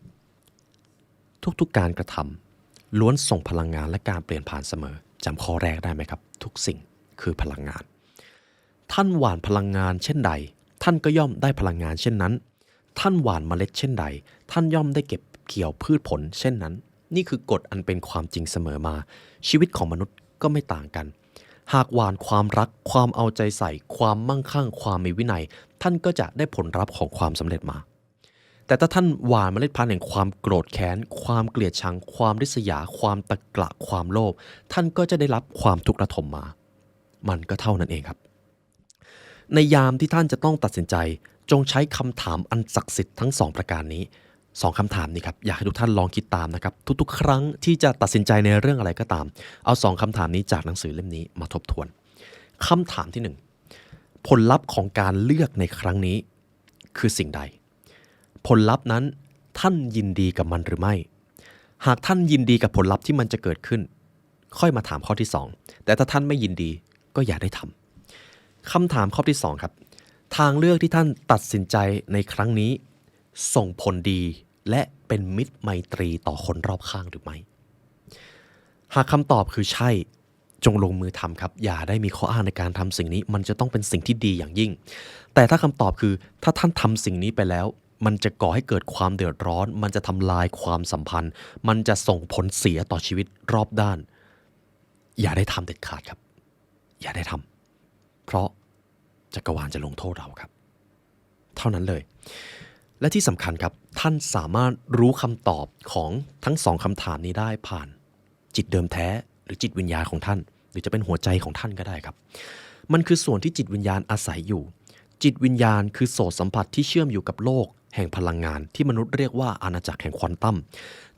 ทุกๆการกระทำล้วนส่งพลังงานและการเปลี่ยนผ่านเสมอจำข้อแรกได้ไหมครับทุกสิ่งคือพลังงานท่านหว่านพลังงานเช่นใดท่านก็ย่อมได้พลังงานเช่นนั้นท่านหว่านเมล็ดเช่นใดท่านย่อมได้เก็บเกี่ยวพืชผลเช่นนั้นนี่คือกฎอันเป็นความจริงเสมอมาชีวิตของมนุษย์ก็ไม่ต่างกันหากหว่านความรักความเอาใจใส่ความมั่งคั่งความมีวินัยท่านก็จะได้ผลลัพธ์ของความสำเร็จมาแต่ถ้าท่านหว่านเมล็ดพันธุ์แห่งความโกรธแค้นความเกลียดชังความริษยาความตะกละความโลภท่านก็จะได้รับความทุกข์ระทมมามันก็เท่านั้นเองครับในยามที่ท่านจะต้องตัดสินใจจงใช้คำถามอันศักดิ์สิทธิ์ทั้ง2ประการนี้2คำถามนี้ครับอยากให้ทุกท่านลองคิดตามนะครับทุกๆครั้งที่จะตัดสินใจในเรื่องอะไรก็ตามเอา2คำถามนี้จากหนังสือเล่มนี้มาทบทวนคำถามที่1ผลลัพธ์ของการเลือกในครั้งนี้คือสิ่งใดผลลัพธ์นั้นท่านยินดีกับมันหรือไม่หากท่านยินดีกับผลลัพธ์ที่มันจะเกิดขึ้นค่อยมาถามข้อที่2แต่ถ้าท่านไม่ยินดีก็อย่าได้ทำคำถามข้อที่2ครับทางเลือกที่ท่านตัดสินใจในครั้งนี้ส่งผลดีและเป็นมิตรไมตรีต่อคนรอบข้างหรือไม่หากคำตอบคือใช่จงลงมือทำครับอย่าได้มีข้ออ้างในการทำสิ่งนี้มันจะต้องเป็นสิ่งที่ดีอย่างยิ่งแต่ถ้าคำตอบคือถ้าท่านทำสิ่งนี้ไปแล้วมันจะก่อให้เกิดความเดือดร้อนมันจะทำลายความสัมพันธ์มันจะส่งผลเสียต่อชีวิตรอบด้านอย่าได้ทำเด็ดขาดครับอย่าได้ทำเพราะจักรวาลจะลงโทษเราครับเท่านั้นเลยและที่สำคัญครับท่านสามารถรู้คำตอบของทั้ง2คำถามนี้ได้ผ่านจิตเดิมแท้หรือจิตวิญญาณของท่านหรือจะเป็นหัวใจของท่านก็ได้ครับมันคือส่วนที่จิตวิญญาณอาศัยอยู่จิตวิญญาณคือโสตสัมผัสที่เชื่อมอยู่กับโลกแห่งพลังงานที่มนุษย์เรียกว่าอาณาจักรแห่งควอนตัม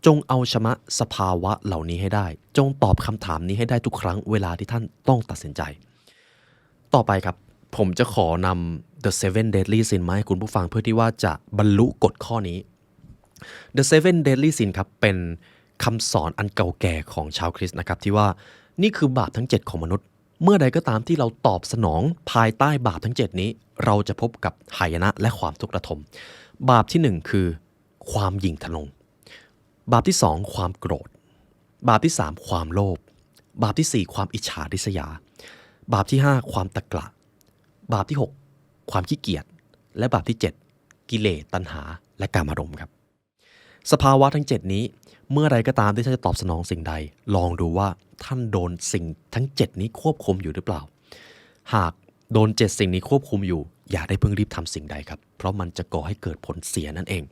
จงเอาชนะสภาวะเหล่านี้ให้ได้จงตอบคำถามนี้ให้ได้ทุกครั้งเวลาที่ท่านต้องตัดสินใจต่อไปครับผมจะขอนำ The Seven Deadly Sin มาให้คุณผู้ฟังเพื่อที่ว่าจะบรรลุกฎข้อนี้ The Seven Deadly Sin ครับเป็นคำสอนอันเก่าแก่ของชาวคริสต์นะครับที่ว่านี่คือบาปทั้ง7ของมนุษย์เมื่อใดก็ตามที่เราตอบสนองภายใต้บาปทั้ง7นี้เราจะพบกับหายนะและความทุกข์ระทมบาปที่1คือความหยิ่งทะนงบาปที่2ความโกรธบาปที่3ความโลภบาปที่4ความอิจฉาริษยาบาปที่5ความตะกละบาปที่6ความขี้เกียจและบาปที่7กิเลสตัณหาและกามารมณ์ครับสภาวะทั้ง7นี้เมื่อไรก็ตามที่ท่านจะตอบสนองสิ่งใดลองดูว่าท่านโดนสิ่งทั้ง7นี้ควบคุมอยู่หรือเปล่าหากโดน7สิ่งนี้ควบคุมอยู่อย่าได้เพิ่งรีบทำสิ่งใดครับเพราะมันจะก่อให้เกิดผลเสียนั่นเอง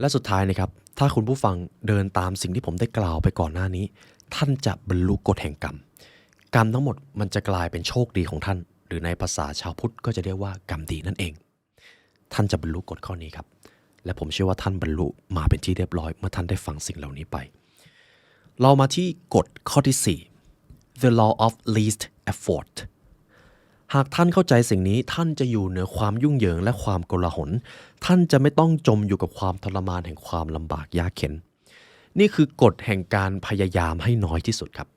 และสุดท้ายนะครับถ้าคุณผู้ฟังเดินตามสิ่งที่ผมได้กล่าวไปก่อนหน้านี้ท่านจะบรรลุกฎแห่งกรรมกรรมทั้งหมดมันจะกลายเป็นโชคดีของท่านหรือในภาษาชาวพุทธก็จะเรียกว่ากรรมดีนั่นเองท่านจะบรรลุกฎข้อนี้ครับและผมเชื่อว่าท่านบรรลุมาเป็นที่เรียบร้อยเมื่อท่านได้ฟังสิ่งเหล่านี้ไปเรามาที่กฎข้อที่4 The law of least effort หากท่านเข้าใจสิ่งนี้ท่านจะอยู่เหนือความยุ่งเหยิงและความโกลาหลท่านจะไม่ต้องจมอยู่กับความทรมานแห่งความลำบากยากเข็ญนี่คือกฎแห่งการพยายามให้น้อยที่สุดครับ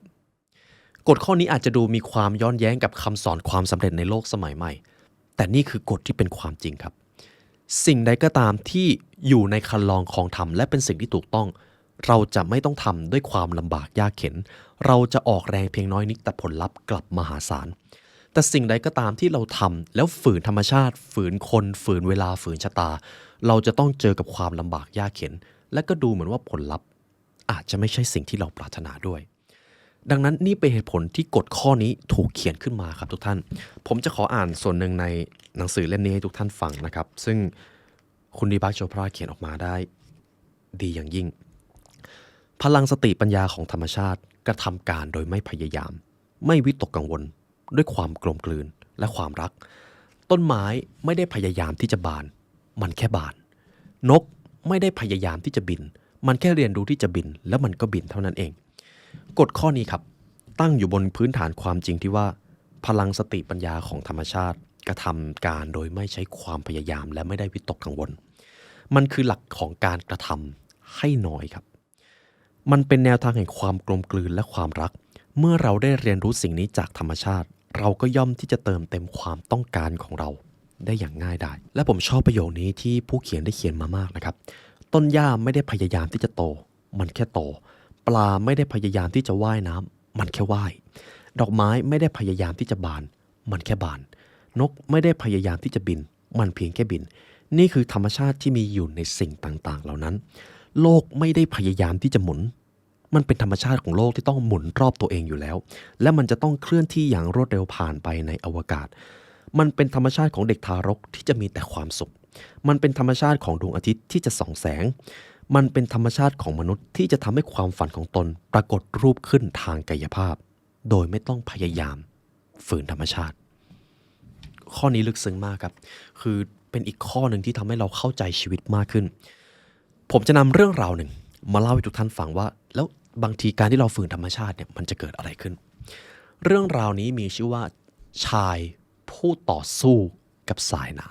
กฎข้อนี้อาจจะดูมีความย้อนแย้งกับคำสอนความสำเร็จในโลกสมัยใหม่แต่นี่คือกฎที่เป็นความจริงครับสิ่งใดก็ตามที่อยู่ในคันลองของธรรมและเป็นสิ่งที่ถูกต้องเราจะไม่ต้องทำด้วยความลำบากยากเข็ญเราจะออกแรงเพียงน้อยนิดแต่ผลลัพธ์กลับมหาศาลแต่สิ่งใดก็ตามที่เราทำแล้วฝืนธรรมชาติฝืนคนฝืนเวลาฝืนชะตาเราจะต้องเจอกับความลำบากยากเข็ญและก็ดูเหมือนว่าผลลัพธ์อาจจะไม่ใช่สิ่งที่เราปรารถนาด้วย ดังนั้นนี่เป็นเหตุผลที่กฎข้อนี้ถูกเขียนขึ้นมาครับทุกท่านผมจะขออ่านส่วนหนึ่งในหนังสือเล่มนี้ให้ทุกท่านฟังนะครับซึ่งคุณดีบักโชพราเขียนออกมาได้ดีอย่างยิ่งพลังสติปัญญาของธรรมชาติกระทำการโดยไม่พยายามไม่วิตกกังวลด้วยความกลมกลืนและความรักต้นไม้ไม่ได้พยายามที่จะบานมันแค่บานนกไม่ได้พยายามที่จะบินมันแค่เรียนรู้ที่จะบินแล้วมันก็บินเท่านั้นเองกฎข้อนี้ครับตั้งอยู่บนพื้นฐานความจริงที่ว่าพลังสติปัญญาของธรรมชาติกระทำการโดยไม่ใช้ความพยายามและไม่ได้วิตกกังวลมันคือหลักของการกระทำให้น้อยครับมันเป็นแนวทางแห่งความกลมกลืนและความรักเมื่อเราได้เรียนรู้สิ่งนี้จากธรรมชาติเราก็ย่อมที่จะเติมเต็มความต้องการของเราได้อย่างง่ายดายและผมชอบประโยคนี้ที่ผู้เขียนได้เขียนมามากนะครับต้นหญ้าไม่ได้พยายามที่จะโตมันแค่โตปลาไม่ได้พยายามที่จะว่ายน้ำมันแค่ว่ายดอกไม้ไม่ได้พยายามที่จะบานมันแค่บานนกไม่ได้พยายามที่จะบินมันเพียงแค่บินนี่คือธรรมชาติที่มีอยู่ในสิ่งต่างๆเหล่านั้นโลกไม่ได้พยายามที่จะหมุนมันเป็นธรรมชาติของโลกที่ต้องหมุนรอบตัวเองอยู่แล้วและมันจะต้องเคลื่อนที่อย่างรวดเร็วผ่านไปในอวกาศมันเป็นธรรมชาติของเด็กทารกที่จะมีแต่ความสุขมันเป็นธรรมชาติของดวงอาทิตย์ที่จะส่องแสงมันเป็นธรรมชาติของมนุษย์ที่จะทำให้ความฝันของตนปรากฏรูปขึ้นทางกายภาพโดยไม่ต้องพยายามฝืนธรรมชาติข้อนี้ลึกซึ้งมากครับคือเป็นอีกข้อหนึ่งที่ทำให้เราเข้าใจชีวิตมากขึ้นผมจะนำเรื่องราวหนึ่งมาเล่าให้ทุกท่านฟังว่าแล้วบางทีการที่เราฝืนธรรมชาติเนี่ยมันจะเกิดอะไรขึ้นเรื่องราวนี้มีชื่อว่าชายผู้ต่อสู้กับสายน้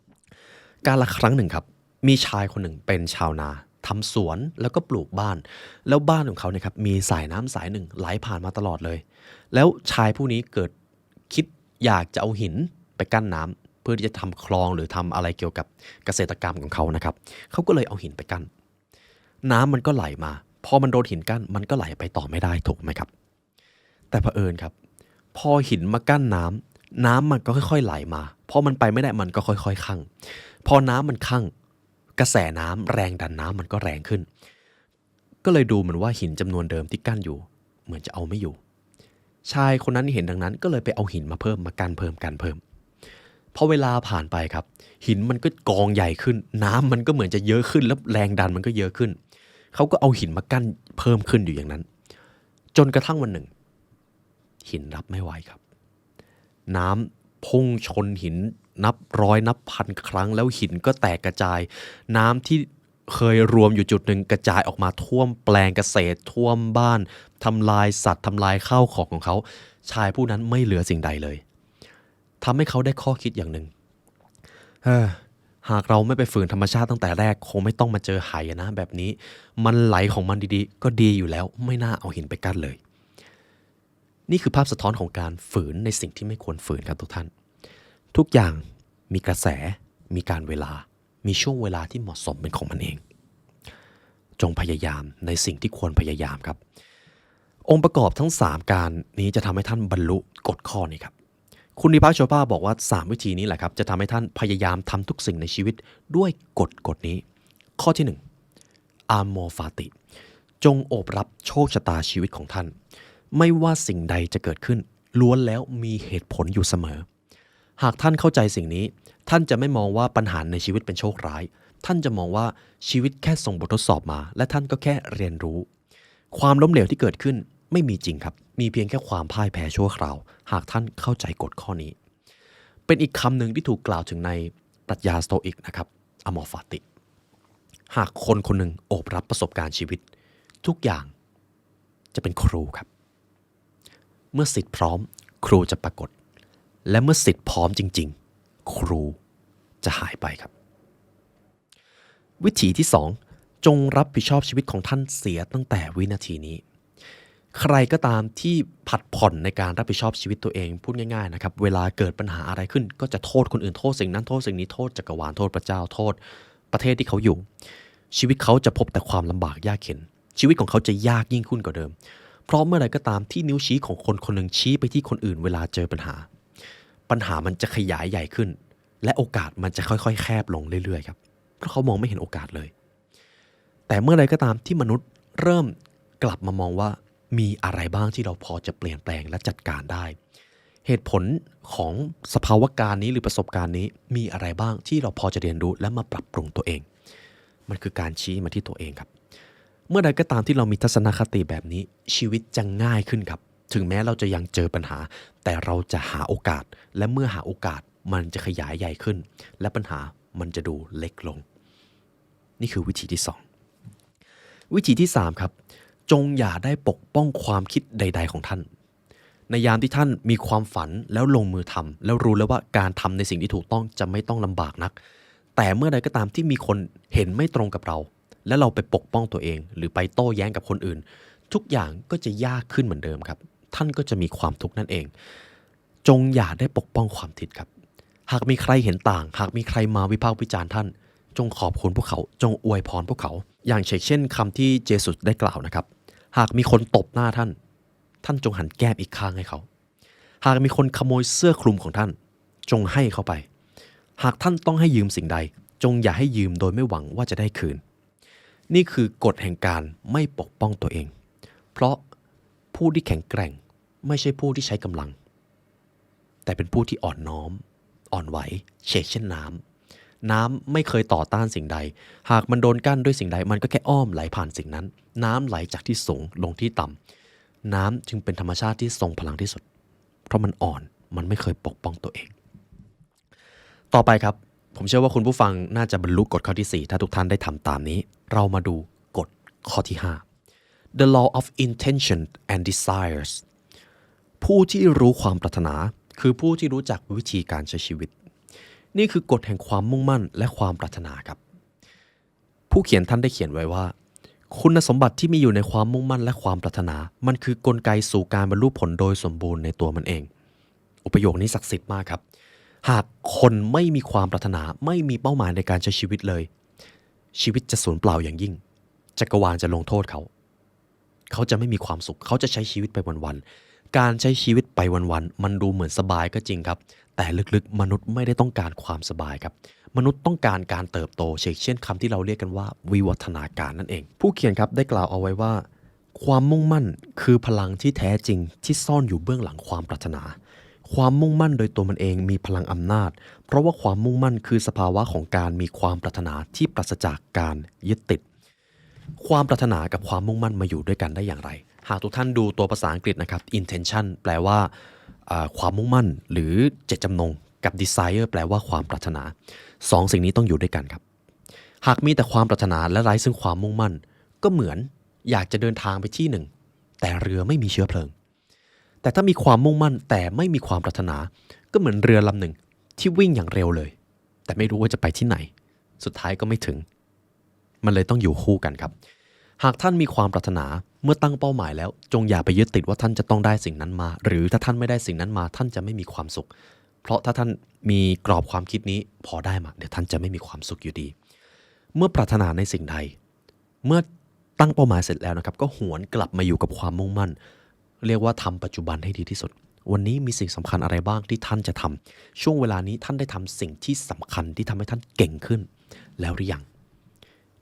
ำกาลครั้งหนึ่งครับมีชายคนหนึ่งเป็นชาวนาทำสวนแล้วก็ปลูกบ้านแล้วบ้านของเขาเนี่ยครับมีสายน้ำสายหนึ่งไหลผ่านมาตลอดเลยแล้วชายผู้นี้เกิดคิดอยากจะเอาหินไปกั้นน้ำเพื่อที่จะทำคลองหรือทำอะไรเกี่ยวกับเกษตรกรรมของเขานะครับเขาก็เลยเอาหินไปกั้นน้ำมันก็ไหลมาพอมันโดนหินกั้นมันก็ไหลไปต่อไม่ได้ถูกไหมครับแต่เผอิญครับพอหินมากั้นน้ำมันก็ค่อยๆไหลมาพอมันไปไม่ได้มันก็ค่อยๆคั่งพอน้ำมันคั่งกระแสน้ำแรงดันน้ำมันก็แรงขึ้นก็เลยดูเหมือนว่าหินจำนวนเดิมที่กั้นอยู่เหมือนจะเอาไม่อยู่ชายคนนั้นเห็นดังนั้นก็เลยไปเอาหินมาเพิ่มมากั้นเพิ่มพอเวลาผ่านไปครับหินมันก็กองใหญ่ขึ้นน้ำมันก็เหมือนจะเยอะขึ้นแล้วแรงดันมันก็เยอะขึ้นเขาก็เอาหินมากั้นเพิ่มขึ้นอยู่อย่างนั้นจนกระทั่งวันหนึ่งหินรับไม่ไหวครับน้ำพุ่งชนหินนับร้อยนับพันครั้งแล้วหินก็แตกกระจายน้ำที่เคยรวมอยู่จุดหนึ่งกระจายออกมาท่วมแปลงเกษตรท่วมบ้านทำลายสัตว์ทำลายข้าวของเขาชายผู้นั้นไม่เหลือสิ่งใดเลยทำให้เขาได้ข้อคิดอย่างหนึ่งหากเราไม่ไปฝืนธรรมชาติตั้งแต่แรกคงไม่ต้องมาเจอหายนะแบบนี้มันไหลของมันดีๆก็ดีอยู่แล้วไม่น่าเอาหินไปกั้นเลยนี่คือภาพสะท้อนของการฝืนในสิ่งที่ไม่ควรฝืนครับทุกท่านทุกอย่างมีกระแสมีการเวลามีช่วงเวลาที่เหมาะสมเป็นของมันเองจงพยายามในสิ่งที่ควรพยายามครับองค์ประกอบทั้ง3การนี้จะทำให้ท่านบรรลุกฎข้อนี้ครับคุณดิพักโชปาบอกว่า3วิธีนี้แหละครับจะทำให้ท่านพยายามทำทุกสิ่งในชีวิตด้วยกฎนี้ข้อที่1อาโมฟาติจงโอบรับโชคชะตาชีวิตของท่านไม่ว่าสิ่งใดจะเกิดขึ้นล้วนแล้วมีเหตุผลอยู่เสมอหากท่านเข้าใจสิ่งนี้ท่านจะไม่มองว่าปัญหาในชีวิตเป็นโชคร้ายท่านจะมองว่าชีวิตแค่ส่งบททดสอบมาและท่านก็แค่เรียนรู้ความล้มเหลวที่เกิดขึ้นไม่มีจริงครับมีเพียงแค่ความพ่ายแพ้ชั่วคราวหากท่านเข้าใจกฎข้อนี้เป็นอีกคำหนึ่งที่ถูกกล่าวถึงในปรัชญาสโตอิกนะครับอมอร์ฟาติหากคนคนหนึ่งโอบรับประสบการณ์ชีวิตทุกอย่างจะเป็นครูครับเมื่อสิทธิ์พร้อมครูจะปรากฏและเมื่อสิทธิ์พร้อมจริงๆครูจะหายไปครับวิธีที่2จงรับผิดชอบชีวิตของท่านเสียตั้งแต่วินาทีนี้ใครก็ตามที่ผัดผ่อนในการรับผิดชอบชีวิตตัวเองพูดง่ายๆนะครับเวลาเกิดปัญหาอะไรขึ้นก็จะโทษคนอื่นโทษสิ่งนั้นโทษสิ่งนี้โทษจักรวาลโทษพระเจ้าโทษประเทศที่เขาอยู่ชีวิตเขาจะพบแต่ความลำบากยากเข็ญชีวิตของเขาจะยากยิ่งขึ้นกว่าเดิมเพราะเมื่อไหร่ก็ตามที่นิ้วชี้ของคนคนหนึ่งชี้ไปที่คนอื่นเวลาเจอปัญหามันจะขยายใหญ่ขึ้นและโอกาสมันจะค่อยๆแคบลงเรื่อยๆครับเพราะเขามองไม่เห็นโอกาสเลยแต่เมื่อไหร่ก็ตามที่มนุษย์เริ่มกลับมามองว่า มีอะไรบ้างที่เราพอจะเปลี่ยนแปลงและจัดการได้เหตุผลของสภาวะการนี้หรือประสบการณ์นี้มีอะไรบ้างที่เราพอจะเรียนรู้และมาปรับปรุงตัวเองมันคือการชี้มาที่ตัวเองครับเมื่อใดก็ตามที่เรามีทัศนคติแบบนี้ชีวิตจะง่ายขึ้นครับถึงแม้เราจะยังเจอปัญหาแต่เราจะหาโอกาสและเมื่อหาโอกาสมันจะขยายใหญ่ขึ้นและปัญหามันจะดูเล็กลงนี่คือวิธีที่2วิธีที่3ครับจงอย่าได้ปกป้องความคิดใดๆของท่านในยามที่ท่านมีความฝันแล้วลงมือทำแล้วรู้แล้วว่าการทำในสิ่งที่ถูกต้องจะไม่ต้องลำบากนักแต่เมื่อใดก็ตามที่มีคนเห็นไม่ตรงกับเราและเราไปปกป้องตัวเองหรือไปโต้แย้งกับคนอื่นทุกอย่างก็จะยากขึ้นเหมือนเดิมครับท่านก็จะมีความทุกข์นั่นเองจงอย่าได้ปกป้องความผิดครับหากมีใครเห็นต่างหากมีใครมาวิพากษ์วิจารณ์ท่านจงขอบคุณพวกเขาจงอวยพรพวกเขาอย่างเช่นคำที่เยซูได้กล่าวนะครับหากมีคนตบหน้าท่านจงหันแก้มอีกข้างให้เขาหากมีคนขโมยเสื้อคลุมของท่านจงให้เขาไปหากท่านต้องให้ยืมสิ่งใดจงอย่าให้ยืมโดยไม่หวังว่าจะได้คืนนี่คือกฎแห่งการไม่ปกป้องตัวเองเพราะผู้ที่แข็งแกร่งไม่ใช่ผู้ที่ใช้กำลังแต่เป็นผู้ที่อ่อนน้อมอ่อนไหวเช่นน้ำไม่เคยต่อต้านสิ่งใดหากมันโดนกั้นด้วยสิ่งใดมันก็แค่อ้อมไหลผ่านสิ่งนั้นน้ำไหลจากที่สูงลงที่ต่ำน้ำจึงเป็นธรรมชาติที่ทรงพลังที่สุดเพราะมันอ่อนมันไม่เคยปกป้องตัวเองต่อไปครับผมเชื่อว่าคุณผู้ฟังน่าจะบรรลุกฎข้อที่4ถ้าทุกท่านได้ทำตามนี้เรามาดูกฎข้อที่5 The law of intention and desires ผู้ที่รู้ความปรารถนาคือผู้ที่รู้จักวิธีการใช้ชีวิตนี่คือกฎแห่งความมุ่งมั่นและความปรารถนาครับผู้เขียนท่านได้เขียนไว้ว่าคุณสมบัติที่มีอยู่ในความมุ่งมั่นและความปรารถนามันคือกลไกสู่การบรรลุผลโดยสมบูรณ์ในตัวมันเองประโยคนี้ศักดิ์สิทธิ์มากครับหากคนไม่มีความปรารถนาไม่มีเป้าหมายในการใช้ชีวิตเลยชีวิตจะสูญเปล่าอย่างยิ่งจักรวาลจะลงโทษเขาจะไม่มีความสุขเขาจะใช้ชีวิตไปวันๆการใช้ชีวิตไปวันๆมันดูเหมือนสบายก็จริงครับแต่ลึกๆมนุษย์ไม่ได้ต้องการความสบายครับมนุษย์ต้องการการเติบโตเช่นคำที่เราเรียกกันว่าวิวัฒนาการนั่นเองผู้เขียนครับได้กล่าวเอาไว้ว่าความมุ่งมั่นคือพลังที่แท้จริงที่ซ่อนอยู่เบื้องหลังความปรารถนาความมุ่งมั่นโดยตัวมันเองมีพลังอำนาจเพราะว่าความมุ่งมั่นคือสภาวะของการมีความปรารถนาที่ปราศจากการยึดติดความปรารถนากับความมุ่งมั่นมาอยู่ด้วยกันได้อย่างไรหากทุกท่านดูตัวภาษาอังกฤษนะครับ intention แปลว่าความมุ่งมั่นหรือเจตจำนงกับ desire แปลว่าความปรารถนา2สิ่งนี้ต้องอยู่ด้วยกันครับหากมีแต่ความปรารถนาและไร้ซึ่งความมุ่งมั่นก็เหมือนอยากจะเดินทางไปที่หนึ่งแต่เรือไม่มีเชื้อเพลิงแต่ถ้ามีความมุ่งมั่นแต่ไม่มีความปรารถนาก็เหมือนเรือลำหนึ่งที่วิ่งอย่างเร็วเลยแต่ไม่รู้ว่าจะไปที่ไหนสุดท้ายก็ไม่ถึงมันเลยต้องอยู่คู่กันครับหากท่านมีความปรารถนาเมื่อตั้งเป้าหมายแล้วจงอย่าไปยึดติดว่าท่านจะต้องได้สิ่งนั้นมาหรือถ้าท่านไม่ได้สิ่งนั้นมาท่านจะไม่มีความสุขเพราะถ้าท่านมีกรอบความคิดนี้พอได้มาเดี๋ยวท่านจะไม่มีความสุขอยู่ดีเมื่อปรารถนาในสิ่งใดเมื่อตั้งเป้าหมายเสร็จแล้วนะครับก็หวนกลับมาอยู่กับความมุ่งมั่นเรียกว่าทำปัจจุบันให้ดีที่สุดวันนี้มีสิ่งสำคัญอะไรบ้างที่ท่านจะทำช่วงเวลานี้ท่านได้ทำสิ่งที่สำคัญที่ทำให้ท่านเก่งขึ้นแล้วหรือยัง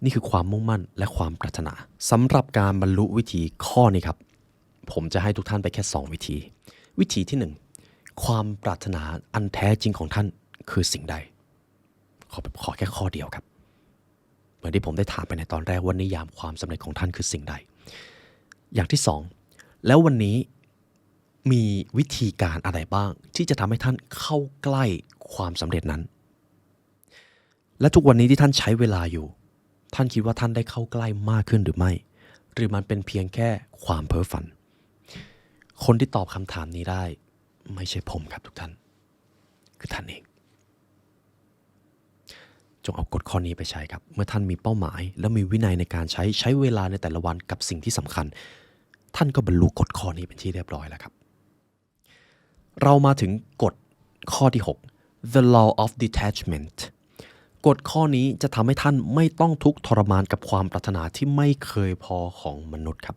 นี่คือความมุ่งมั่นและความปรารถนาสำหรับการบรรลุวิธีข้อนี้ครับผมจะให้ทุกท่านไปแค่2วิธีที่1ความปรารถนาอันแท้จริงของท่านคือสิ่งใดขอแค่ข้อเดียวครับเหมือนที่ผมได้ถามไปในตอนแรกว่านิยามความสำเร็จของท่านคือสิ่งใดอย่างที่2แล้ววันนี้มีวิธีการอะไรบ้างที่จะทำให้ท่านเข้าใกล้ความสำเร็จนั้นและทุกวันนี้ที่ท่านใช้เวลาอยู่ท่านคิดว่าท่านได้เข้าใกล้มากขึ้นหรือไม่หรือมันเป็นเพียงแค่ความเพ้อฝันคนที่ตอบคำถามนี้ได้ไม่ใช่ผมครับทุกท่านคือท่านเองจงเอากฎข้อนี้ไปใช้ครับเมื่อท่านมีเป้าหมายและมีวินัยในการใช้เวลาในแต่ละวันกับสิ่งที่สำคัญท่านก็บรรลุกฎข้อนี้เป็นที่เรียบร้อยแล้วครับเรามาถึงกฎข้อที่6 The law of detachmentกฎข้อนี้จะทำให้ท่านไม่ต้องทุกข์ทรมานกับความปรารถนาที่ไม่เคยพอของมนุษย์ครับ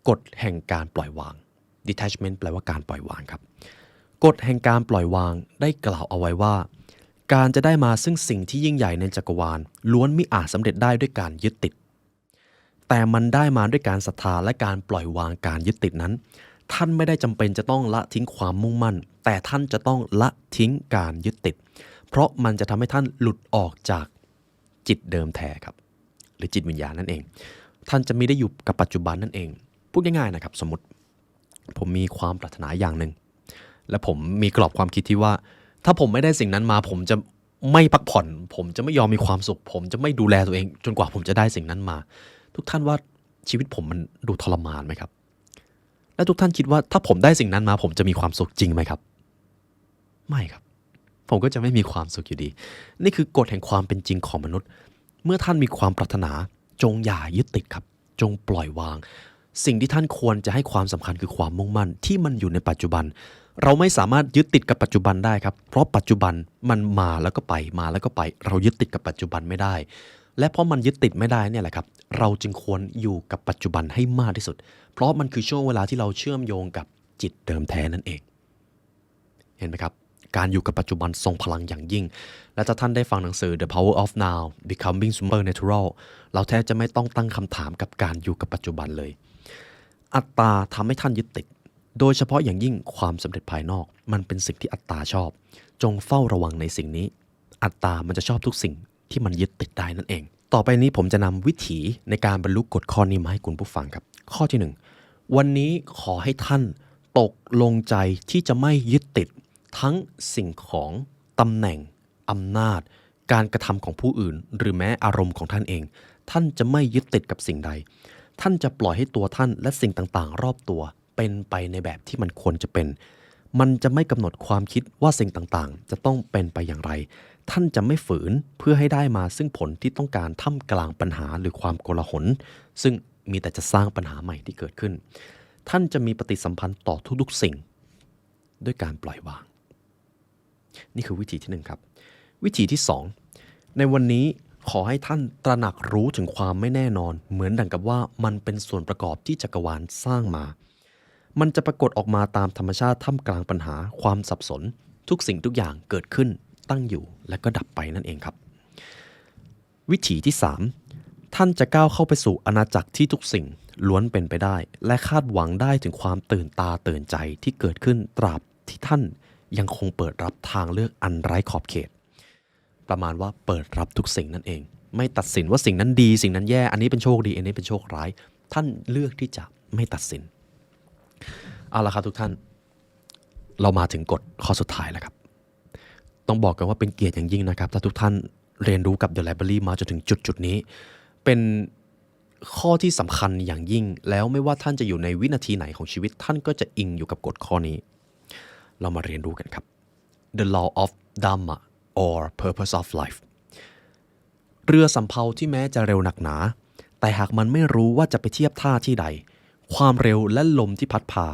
กฎแห่งการปล่อยวาง detachment แปลว่าการปล่อยวางครับกฎแห่งการปล่อยวางได้กล่าวเอาไว้ว่าการจะได้มาซึ่งสิ่งที่ยิ่งใหญ่ในจักรวาลล้วนมิอาจสำเร็จได้ด้วยการยึดติด แต่มันได้มาด้วยการศรัทธาและการปล่อยวางการยึดติดนั้นท่านไม่ได้จำเป็นจะต้องละทิ้งความมุ่งมั่นแต่ท่านจะต้องละทิ้งการยึดติดเพราะมันจะทำให้ท่านหลุดออกจากจิตเดิมแท้ครับหรือจิตวิญญาณนั่นเองท่านจะไม่ได้อยู่กับปัจจุบันนั่นเองพูดง่ายๆนะครับสมมติผมมีความปรารถนาอย่างหนึ่งและผมมีกรอบความคิดที่ว่าถ้าผมไม่ได้สิ่งนั้นมาผมจะไม่พักผ่อนผมจะไม่ยอมมีความสุขผมจะไม่ดูแลตัวเองจนกว่าผมจะได้สิ่งนั้นมาทุกท่านว่าชีวิตผมมันดูทรมานไหมครับและทุกท่านคิดว่าถ้าผมได้สิ่งนั้นมาผมจะมีความสุขจริงไหมครับไม่ครับผมก็จะไม่มีความสุขอยู่ดีนี่คือกฎแห่งความเป็นจริงของมนุษย์เมื่อท่านมีความปรารถนาจงอย่ายึดติดครับจงปล่อยวางสิ่งที่ท่านควรจะให้ความสำคัญคือความมุ่งมั่นที่มันอยู่ในปัจจุบันเราไม่สามารถยึดติดกับปัจจุบันได้ครับเพราะปัจจุบันมันมาแล้วก็ไปมาแล้วก็ไปเรายึดติดกับปัจจุบันไม่ได้และเพราะมันยึดติดไม่ได้เนี่ยแหละครับเราจึงควรอยู่กับปัจจุบันให้มากที่สุดเพราะมันคือช่วงเวลาที่เราเชื่อมโยงกับจิตเดิมแท้นั่นเองเห็นไหมครับการอยู่กับปัจจุบันทรงพลังอย่างยิ่งและถ้าท่านได้ฟังหนังสือ The Power of Now Becoming Supernatural เราแทบจะไม่ต้องตั้งคำถามกับการอยู่กับปัจจุบันเลยอัตตาทำให้ท่านยึดติดโดยเฉพาะอย่างยิ่งความสำเร็จภายนอกมันเป็นสิ่งที่อัตตาชอบจงเฝ้าระวังในสิ่งนี้อัตตามันจะชอบทุกสิ่งที่มันยึดติดได้นั่นเองต่อไปนี้ผมจะนำวิถีในการบรรลุกฎข้อนี้มาให้คุณผู้ฟังครับข้อที่ 1วันนี้ขอให้ท่านตกลงใจที่จะไม่ยึดติดทั้งสิ่งของตำแหน่งอำนาจการกระทำของผู้อื่นหรือแม้อารมณ์ของท่านเองท่านจะไม่ยึดติดกับสิ่งใดท่านจะปล่อยให้ตัวท่านและสิ่งต่างๆรอบตัวเป็นไปในแบบที่มันควรจะเป็นมันจะไม่กำหนดความคิดว่าสิ่งต่างๆจะต้องเป็นไปอย่างไรท่านจะไม่ฝืนเพื่อให้ได้มาซึ่งผลที่ต้องการท่ามกลางปัญหาหรือความโกลาหลซึ่งมีแต่จะสร้างปัญหาใหม่ที่เกิดขึ้นท่านจะมีปฏิสัมพันธ์ต่อทุกๆสิ่งด้วยการปล่อยวางนี่คือวิธีที่ 1ครับวิธีที่ 2ในวันนี้ขอให้ท่านตระหนักรู้ถึงความไม่แน่นอนเหมือนดังกับว่ามันเป็นส่วนประกอบที่จักรวาลสร้างมามันจะปรากฏออกมาตามธรรมชาติท่ามกลางปัญหาความสับสนทุกสิ่งทุกอย่างเกิดขึ้นตั้งอยู่และก็ดับไปนั่นเองครับวิธีที่ 3ท่านจะก้าวเข้าไปสู่อาณาจักรที่ทุกสิ่งล้วนเป็นไปได้และคาดหวังได้ถึงความตื่นตาตื่นใจที่เกิดขึ้นตราบที่ท่านยังคงเปิดรับทางเลือกอันไร้ขอบเขตประมาณว่าเปิดรับทุกสิ่งนั่นเองไม่ตัดสินว่าสิ่งนั้นดีสิ่งนั้นแย่อันนี้เป็นโชคดีอันนี้เป็นโชคร้ายท่านเลือกที่จะไม่ตัดสินเอาละครับทุกท่านเรามาถึงกฎข้อสุดท้ายแล้วครับต้องบอกกันว่าเป็นเกียรติอย่างยิ่งนะครับถ้าทุกท่านเรียนรู้กับ The Library มาจนถึงจุดนี้เป็นข้อที่สำคัญอย่างยิ่งแล้วไม่ว่าท่านจะอยู่ในวินาทีไหนของชีวิตท่านก็จะอิงอยู่กับกฎข้อนี้เรามาเรียนรู้กันครับ The Law of Dhamma or Purpose of Life เรือสำเภาที่แม้จะเร็วหนักหนาแต่หากมันไม่รู้ว่าจะไปเทียบท่าที่ใดความเร็วและลมที่พัดพา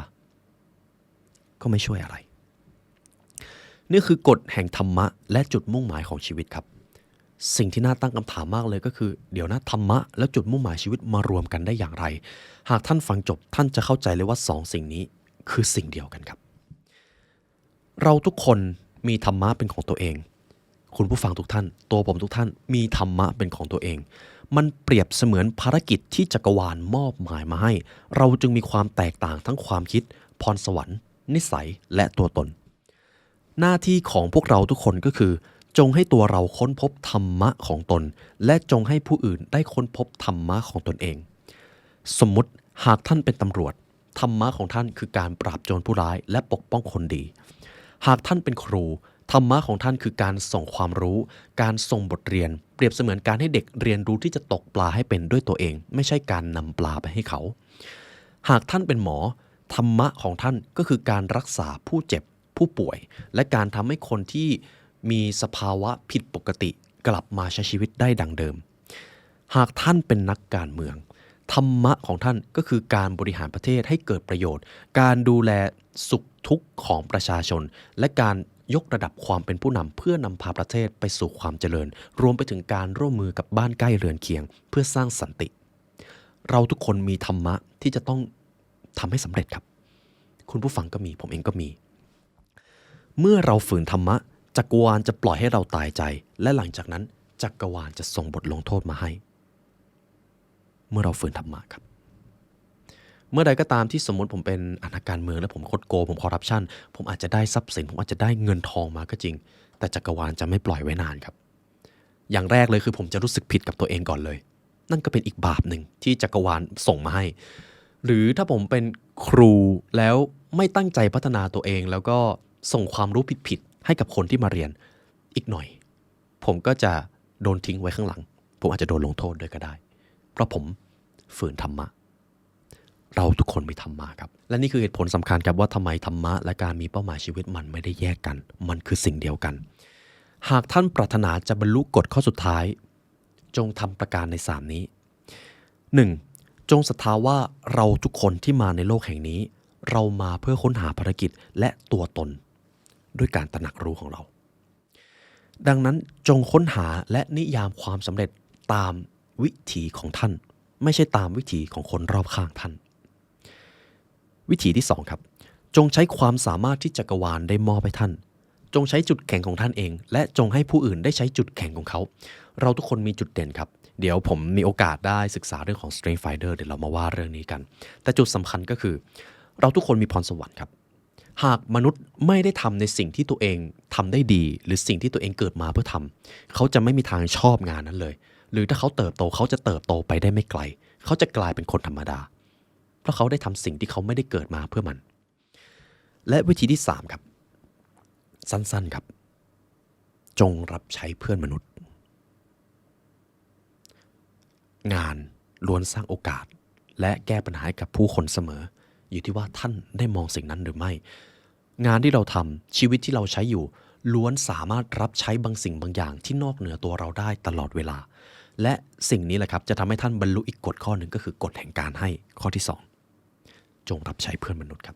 ก็ไม่ช่วยอะไรนี่คือกฎแห่งธรรมะและจุดมุ่งหมายของชีวิตครับสิ่งที่น่าตั้งคำถามมากเลยก็คือเดี๋ยวนะธรรมะและจุดมุ่งหมายชีวิตมารวมกันได้อย่างไรหากท่านฟังจบท่านจะเข้าใจเลยว่า2 สิ่งนี้คือสิ่งเดียวกันครับเราทุกคนมีธรรมะเป็นของตัวเองคุณผู้ฟังทุกท่านตัวผมทุกท่านมีธรรมะเป็นของตัวเองมันเปรียบเสมือนภารกิจที่จักรวาลมอบหมายมาให้เราจึงมีความแตกต่างทั้งความคิดพรสวรรค์นิสัยและตัวตนหน้าที่ของพวกเราทุกคนก็คือจงให้ตัวเราค้นพบธรรมะของตนและจงให้ผู้อื่นได้ค้นพบธรรมะของตนเองสมมุติหากท่านเป็นตำรวจธรรมะของท่านคือการปราบโจรผู้ร้ายและปกป้องคนดีหากท่านเป็นครูธรรมะของท่านคือการส่งความรู้การส่งบทเรียนเปรียบเสมือนการให้เด็กเรียนรู้ที่จะตกปลาให้เป็นด้วยตัวเองไม่ใช่การนำปลาไปให้เขาหากท่านเป็นหมอธรรมะของท่านก็คือการรักษาผู้เจ็บผู้ป่วยและการทำให้คนที่มีสภาวะผิดปกติกลับมาใช้ชีวิตได้ดังเดิมหากท่านเป็นนักการเมืองธรรมะของท่านก็คือการบริหารประเทศให้เกิดประโยชน์การดูแลสุขทุกข์ของประชาชนและการยกระดับความเป็นผู้นำเพื่อนำพาประเทศไปสู่ความเจริญรวมไปถึงการร่วมมือกับบ้านใกล้เรือนเคียงเพื่อสร้างสันติเราทุกคนมีธรรมะที่จะต้องทำให้สำเร็จครับคุณผู้ฟังก็มีผมเองก็มีเมื่อเราฝืนธรรมะจักรวาลจะปล่อยให้เราตายใจและหลังจากนั้นจักรวาลจะส่งบทลงโทษมาให้ เมื่อเราฝืนธรรมะครับเมื่อใดก็ตามที่สมมติผมเป็นนักการเมืองแล้วผมคดโกงผมคอร์รัปชันผมอาจจะได้ทรัพย์สินผมอาจจะได้เงินทองมาก็จริงแต่จักรวาลจะไม่ปล่อยไว้นานครับอย่างแรกเลยคือผมจะรู้สึกผิดกับตัวเองก่อนเลยนั่นก็เป็นอีกบาปหนึ่งที่จักรวาลส่งมาให้หรือถ้าผมเป็นครูแล้วไม่ตั้งใจพัฒนาตัวเองแล้วก็ส่งความรู้ผิดๆให้กับคนที่มาเรียนอีกหน่อยผมก็จะโดนทิ้งไว้ข้างหลังผมอาจจะโดนลงโทษด้วยก็ได้เพราะผมฝืนธรรมะเราทุกคนมีธรรมะครับและนี่คือเหตุผลสำคัญครับว่าทำไมธรรมะและการมีเป้าหมายชีวิตมันไม่ได้แยกกันมันคือสิ่งเดียวกันหากท่านปรารถนาจะบรรลุกฎข้อสุดท้ายจงทำประการใน3นี้ 1. จงศรัทธาว่าเราทุกคนที่มาในโลกแห่งนี้เรามาเพื่อค้นหาภารกิจและตัวตนด้วยการตระหนักรู้ของเราดังนั้นจงค้นหาและนิยามความสำเร็จตามวิถีของท่านไม่ใช่ตามวิถีของคนรอบข้างท่านวิธีที่2ครับจงใช้ความสามารถที่จักรวาลได้มอบให้ท่านจงใช้จุดแข็งของท่านเองและจงให้ผู้อื่นได้ใช้จุดแข็งของเขาเราทุกคนมีจุดเด่นครับเดี๋ยวผมมีโอกาสได้ศึกษาเรื่องของ Strength Finder เดี๋ยวเรามาว่าเรื่องนี้กันแต่จุดสำคัญก็คือเราทุกคนมีพรสวรรค์ครับหากมนุษย์ไม่ได้ทำในสิ่งที่ตัวเองทำได้ดีหรือสิ่งที่ตัวเองเกิดมาเพื่อทำเขาจะไม่มีทางชอบงานนั้นเลยหรือถ้าเขาเติบโตเขาจะเติบโตไปได้ไม่ไกลเขาจะกลายเป็นคนธรรมดาเพราะเขาได้ทำสิ่งที่เขาไม่ได้เกิดมาเพื่อมันและวิธีที่3ครับสั้นๆครับจงรับใช้เพื่อนมนุษย์งานล้วนสร้างโอกาสและแก้ปัญหาให้กับผู้คนเสมออยู่ที่ว่าท่านได้มองสิ่งนั้นหรือไม่งานที่เราทำชีวิตที่เราใช้อยู่ล้วนสามารถรับใช้บางสิ่งบางอย่างที่นอกเหนือตัวเราได้ตลอดเวลาและสิ่งนี้แหละครับจะทำให้ท่านบรรลุอีกกฎข้อหนึ่งก็คือกฎแห่งการให้ข้อที่2จงรับใช้เพื่อนมนุษย์ครับ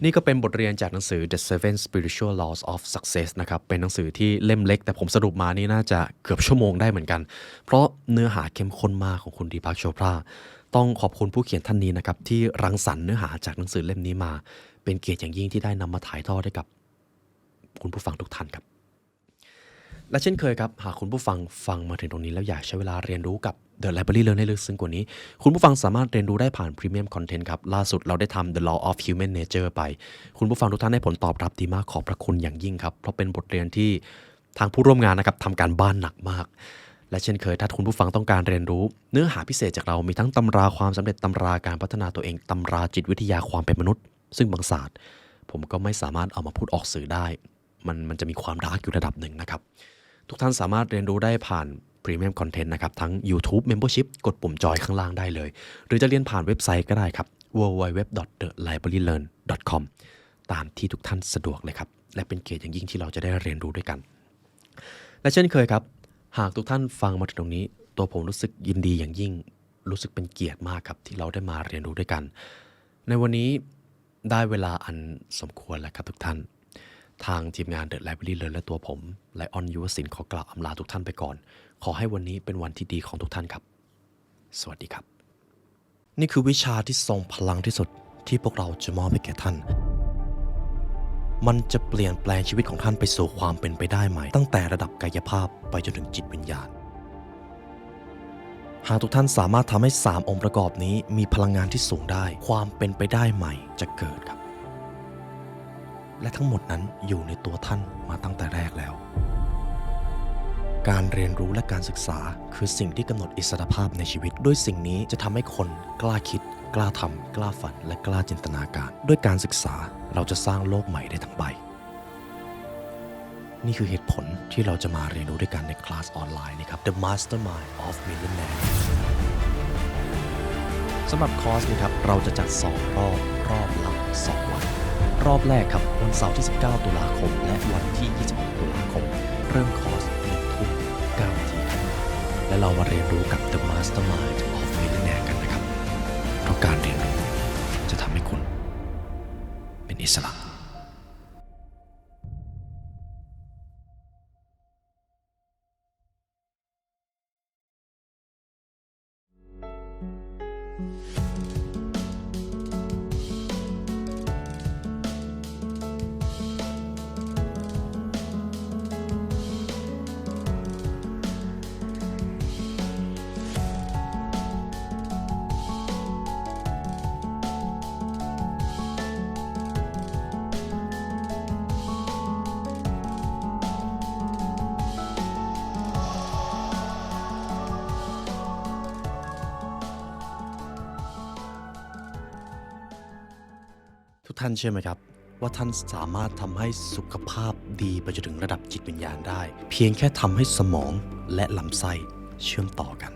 นี่ก็เป็นบทเรียนจากหนังสือ The Seven Spiritual Laws of Success นะครับเป็นหนังสือที่เล่มเล็กแต่ผมสรุปมานี่น่าจะเกือบชั่วโมงได้เหมือนกันเพราะเนื้อหาเข้มข้นมากของคุณดีพักโชพราต้องขอบคุณผู้เขียนท่านนี้นะครับที่รังสรรค์เนื้อหาจากหนังสือเล่มนี้มาเป็นเกียรติอย่างยิ่งที่ได้นำมาถ่ายทอดให้กับคุณผู้ฟังทุกท่านครับและเช่นเคยครับหากคุณผู้ฟังมาถึงตรงนี้แล้วอยากใช้เวลาเรียนรู้กับ The Library Learn ให้ลึกซึ้งกว่านี้คุณผู้ฟังสามารถเรียนรู้ได้ผ่าน Premium Content ครับล่าสุดเราได้ทำ The Law of Human Nature ไปคุณผู้ฟังทุกท่านให้ผลตอบรับดีมากขอบพระคุณอย่างยิ่งครับเพราะเป็นบทเรียนที่ทางผู้ร่วมงานนะครับทำการบ้านหนักมากและเช่นเคยถ้าคุณผู้ฟังต้องการเรียนรู้เนื้อหาพิเศษจากเรามีทั้งตำราความสำเร็จตำราการพัฒนาตัวเองตำราจิตวิทยาความเป็นมนุษย์ซึ่งบางศาสตร์ผมก็ไม่สามารถเอามาพูดออกสื่อได้มันจะมีความดาร์กอยู่ระดับหนึ่งนะครับทุกท่านสามารถเรียนรู้ได้ผ่าน Premium Content นะครับทั้ง YouTube Membership กดปุ่มจอยข้างล่างได้เลยหรือจะเรียนผ่านเว็บไซต์ก็ได้ครับ www.thelibrarylearn.com ตามที่ทุกท่านสะดวกเลยครับและเป็นเกียรติอย่างยิ่งที่เราจะได้เรียนรู้ด้วยกันและเช่นเคยครับหากทุกท่านฟังมาถึงตรงนี้ตัวผมรู้สึกยินดีอย่างยิ่งรู้สึกเป็นเกียรติมากครับที่เราได้มาเรียนรู้ด้วยกันในวันนี้ได้เวลาอันสมควรแล้วครับทุกท่านทางทีมงาน The Library Learn และตัวผมและออนยุวศิลป์ขอกล่าวอำลาทุกท่านไปก่อนขอให้วันนี้เป็นวันที่ดีของทุกท่านครับสวัสดีครับนี่คือวิชาที่ทรงพลังที่สุดที่พวกเราจะมอบให้แก่ท่านมันจะเปลี่ยนแปลงชีวิตของท่านไปสู่ความเป็นไปได้ใหม่ตั้งแต่ระดับกายภาพไปจนถึงจิตวิญญาณหากทุกท่านสามารถทำให้3องค์ประกอบนี้มีพลังงานที่สูงได้ความเป็นไปได้ใหม่จะเกิดครับและทั้งหมดนั้นอยู่ในตัวท่านมาตั้งแต่แรกแล้วการเรียนรู้และการศึกษาคือสิ่งที่กำหนดอิสรภาพในชีวิตด้วยสิ่งนี้จะทำให้คนกล้าคิดกล้าทำกล้าฝันและกล้าจินตนาการด้วยการศึกษาเราจะสร้างโลกใหม่ได้ทั้งใบนี่คือเหตุผลที่เราจะมาเรียนรู้ด้วยกันในคลาสออนไลน์นะครับ The Mastermind of Millionaire สำหรับคอร์สนี้ครับเราจะจัด2รอบละ2วันรอบแรกครับวันเสาร์ที่19ตุลาคมและวันที่26ตุลาคมเริ่มคอร์ส1:09 น.และเรามาเรียนรู้กับ The Mastermind of Millionaire กันนะครับเพราะการเรียนรู้จะทำให้คุณเป็นอิสระ ท่านเชื่อไหมครับว่าท่านสามารถทำให้สุขภาพดีไปจนถึงระดับจิตวิญญาณได้เพียงแค่ทำให้สมองและลำไส้เชื่อมต่อกัน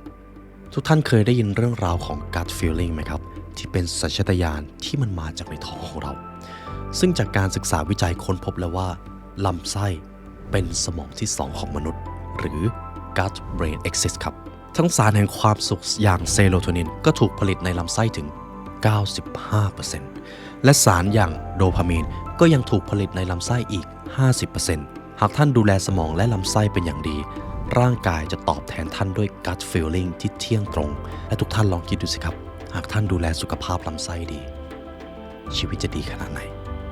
ทุกท่านเคยได้ยินเรื่องราวของ gut feeling ไหมครับที่เป็นสัญชาตญาณที่มันมาจากในท้องของเราซึ่งจากการศึกษาวิจัยค้นพบแล้วว่าลำไส้เป็นสมองที่2ของมนุษย์หรือ gut brain axis ครับทั้งสารแห่งความสุขอย่างเซโรโทนินก็ถูกผลิตในลำไส้ถึง 95% และสารอย่างโดพามีนก็ยังถูกผลิตในลำไส้อีก 50% หากท่านดูแลสมองและลำไส้เป็นอย่างดีร่างกายจะตอบแทนท่านด้วย gut feeling ที่เที่ยงตรงและทุกท่านลองคิดดูสิครับหากท่านดูแลสุขภาพลำไส้ดีชีวิตจะดีขนาดไหน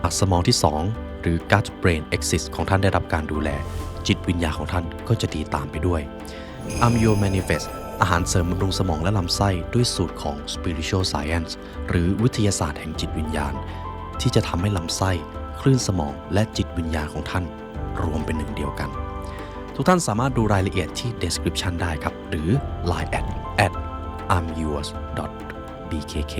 หากสมองที่2หรือ gut brain axis ของท่านได้รับการดูแลจิตวิญญาณของท่านก็จะดีตามไปด้วย Amyo Manifest อาหารเสริมบำรุงสมองและลำไส้ด้วยสูตรของ Spiritual Science หรือวิทยาศาสตร์แห่งจิตวิญญาณที่จะทำให้ลำไส้คลื่นสมองและจิตวิญญาณของท่านรวมเป็นหนึ่งเดียวกันทุกท่านสามารถดูรายละเอียดที่ description ได้ครับหรือ line @amyours.bkk